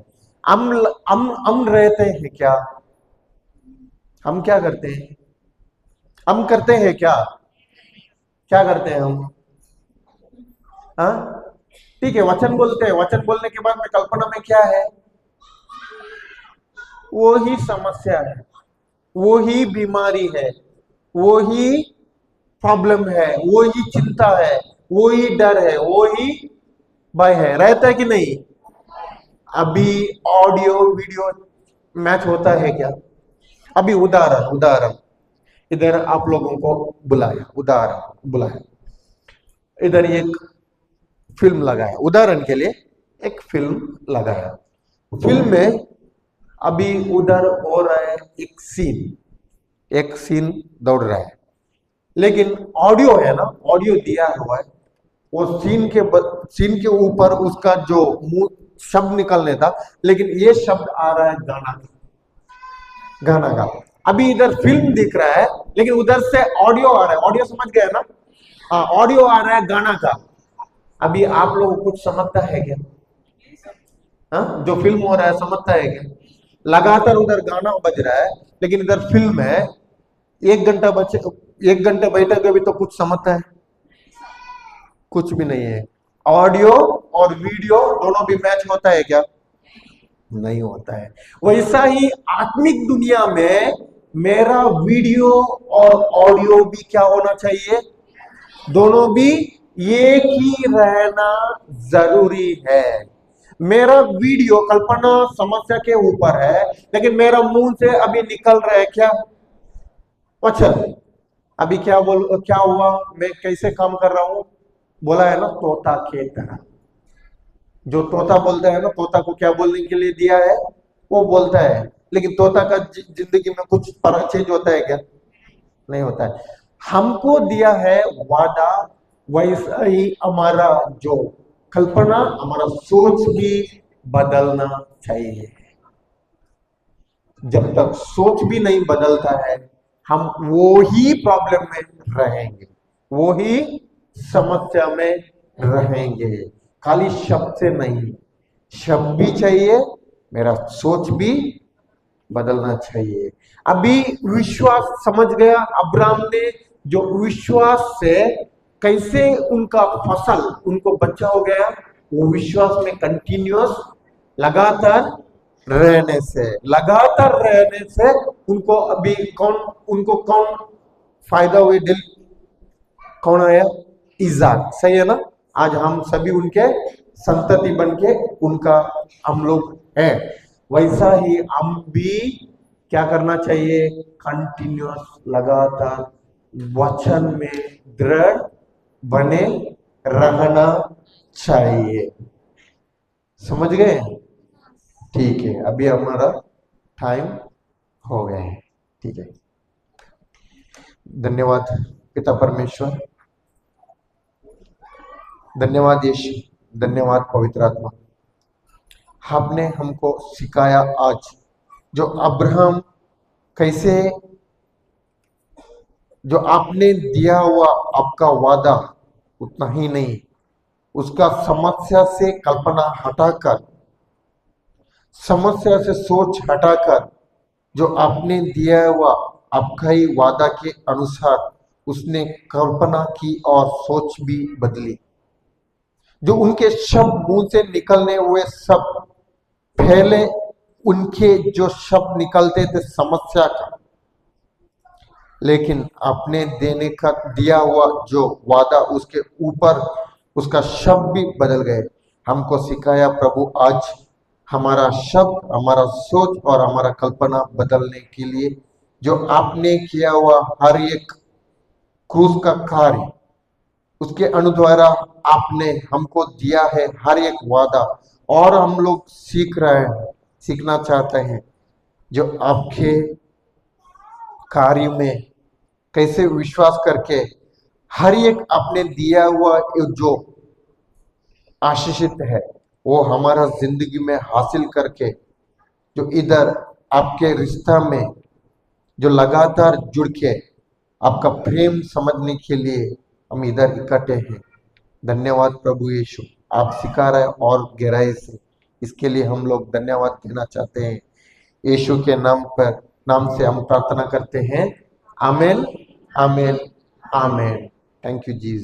हम रहते हैं क्या? हम क्या करते हैं? हम करते हैं क्या? क्या करते हैं हम? हाँ, ठीक है, वचन बोलते हैं, वचन बोलने के बाद में कल्पना में क्या है? वो ही समस्या है, वो ही बीमारी है, वो ही प्रॉब्लम है, वो ही चिंता है, वो ही डर है, वो ही भय है, रहता है कि नहीं? अभी ऑडियो वीडियो मैच होता है क्या? अभी उदाहरण उदाहरण इधर आप लोगों को बुलाया, उदाहरण बुलाया, इधर एक फिल्म लगाया, उदाहरण के लिए एक फिल्म लगाया, फिल्म में अभी उधर हो रहा है एक सीन दौड़ रहा है, लेकिन ऑडियो है ना, ऑडियो दिया हुआ है, वो सीन के ऊपर उसका जो मुंह शब्द निकलने था, लेकिन ये शब्द आ रहा है गाना का। अभी इधर फिल्म दिख रहा है, लेकिन उधर से ऑडियो आ रहा है, ऑडियो समझ गए ना? हाँ, ऑडियो आ रहा है गाना का। अभी आप लोग कुछ समझता है क्या? हाँ, जो फिल्म हो रहा है समझता है क्या? लगातार उधर गाना बज रहा है, लेकिन इधर फिल्म है, 1 घंटा बचे, 1 घंटे बैठे भी तो कुछ समझता है? कुछ भी नहीं है। ऑडियो और वीडियो दोनों भी मैच होता है क्या? नहीं होता है। वैसा ही आत्मिक दुनिया में मेरा वीडियो और ऑडियो भी क्या होना चाहिए? दोनों भी एक ही रहना जरूरी है। मेरा वीडियो कल्पना समस्या के ऊपर है, लेकिन मेरा मुंह से अभी निकल रहा है क्या? वचन। अभी क्या हुआ, मैं कैसे काम कर रहा हूं? बोला है ना, तोता के तरह। जो तोता बोलता है ना, तोता को क्या बोलने के लिए दिया है वो बोलता है, लेकिन तोता का जिंदगी में कुछ फर्क चेंज होता है क्या? नहीं होता है। हमको दिया है वादा, वैसा ही हमारा जो कल्पना, हमारा सोच भी बदलना चाहिए। जब तक सोच भी नहीं बदलता है, हम वो ही प्रॉब्लम में रहेंगे, वो ही समस्या में रहेंगे। खाली शब्द से नहीं, शब्द भी चाहिए, मेरा सोच भी बदलना चाहिए। अभी विश्वास समझ गया अब्राहम ने, जो विश्वास से कैसे उनका फसल, उनको बच्चा हो गया, वो विश्वास में कंटिन्यूअस लगातार रहने से उनको अभी उनको कौन फायदा हुए? दिल कौन आया? इजाक, सही है ना? आज हम सभी उनके संतति बन के उनका हम लोग हैं। वैसा ही हम भी क्या करना चाहिए? कंटिन्यूअस, लगातार वचन में दृढ़ बने रहना चाहिए। समझ गए? ठीक है, अभी हमारा टाइम हो गया है। ठीक है, धन्यवाद पिता परमेश्वर, धन्यवाद यीशु, धन्यवाद पवित्र आत्मा। आपने हमको सिखाया आज, जो अब्राहम कैसे, जो आपने दिया हुआ आपका वादा उतना ही नहीं, उसका समस्या से कल्पना हटाकर, समस्या से सोच हटाकर, जो आपने दिया हुआ आपका ही वादा के अनुसार उसने कल्पना की और सोच भी बदली। जो उनके शब्द मुंह से निकलने हुए सब, पहले उनके जो शब्द निकलते थे समस्या का, लेकिन आपने देने का दिया हुआ जो वादा, उसके ऊपर उसका शब्द भी बदल गए। हमको सिखाया प्रभु आज, हमारा शब्द, हमारा सोच और हमारा कल्पना बदलने के लिए जो आपने किया हुआ हर एक क्रूस का कार्य, उसके अनुद्वारा आपने हमको दिया है हर एक वादा, और हम लोग सीख रहे हैं, सीखना चाहते हैं, जो आपके कार्य में कैसे विश्वास करके हर एक आपने दिया हुआ जो आशीषित है वो हमारा जिंदगी में हासिल करके, जो इधर आपके रिश्ता में जो लगातार जुड़ के आपका प्रेम समझने के लिए हम इधर इकट्ठे हैं। धन्यवाद प्रभु यीशु, आप सिखा रहे और गहराई से, इसके लिए हम लोग धन्यवाद देना चाहते हैं। यीशु के नाम से हम प्रार्थना करते हैं। Amen, amen, amen. Thank you Jesus.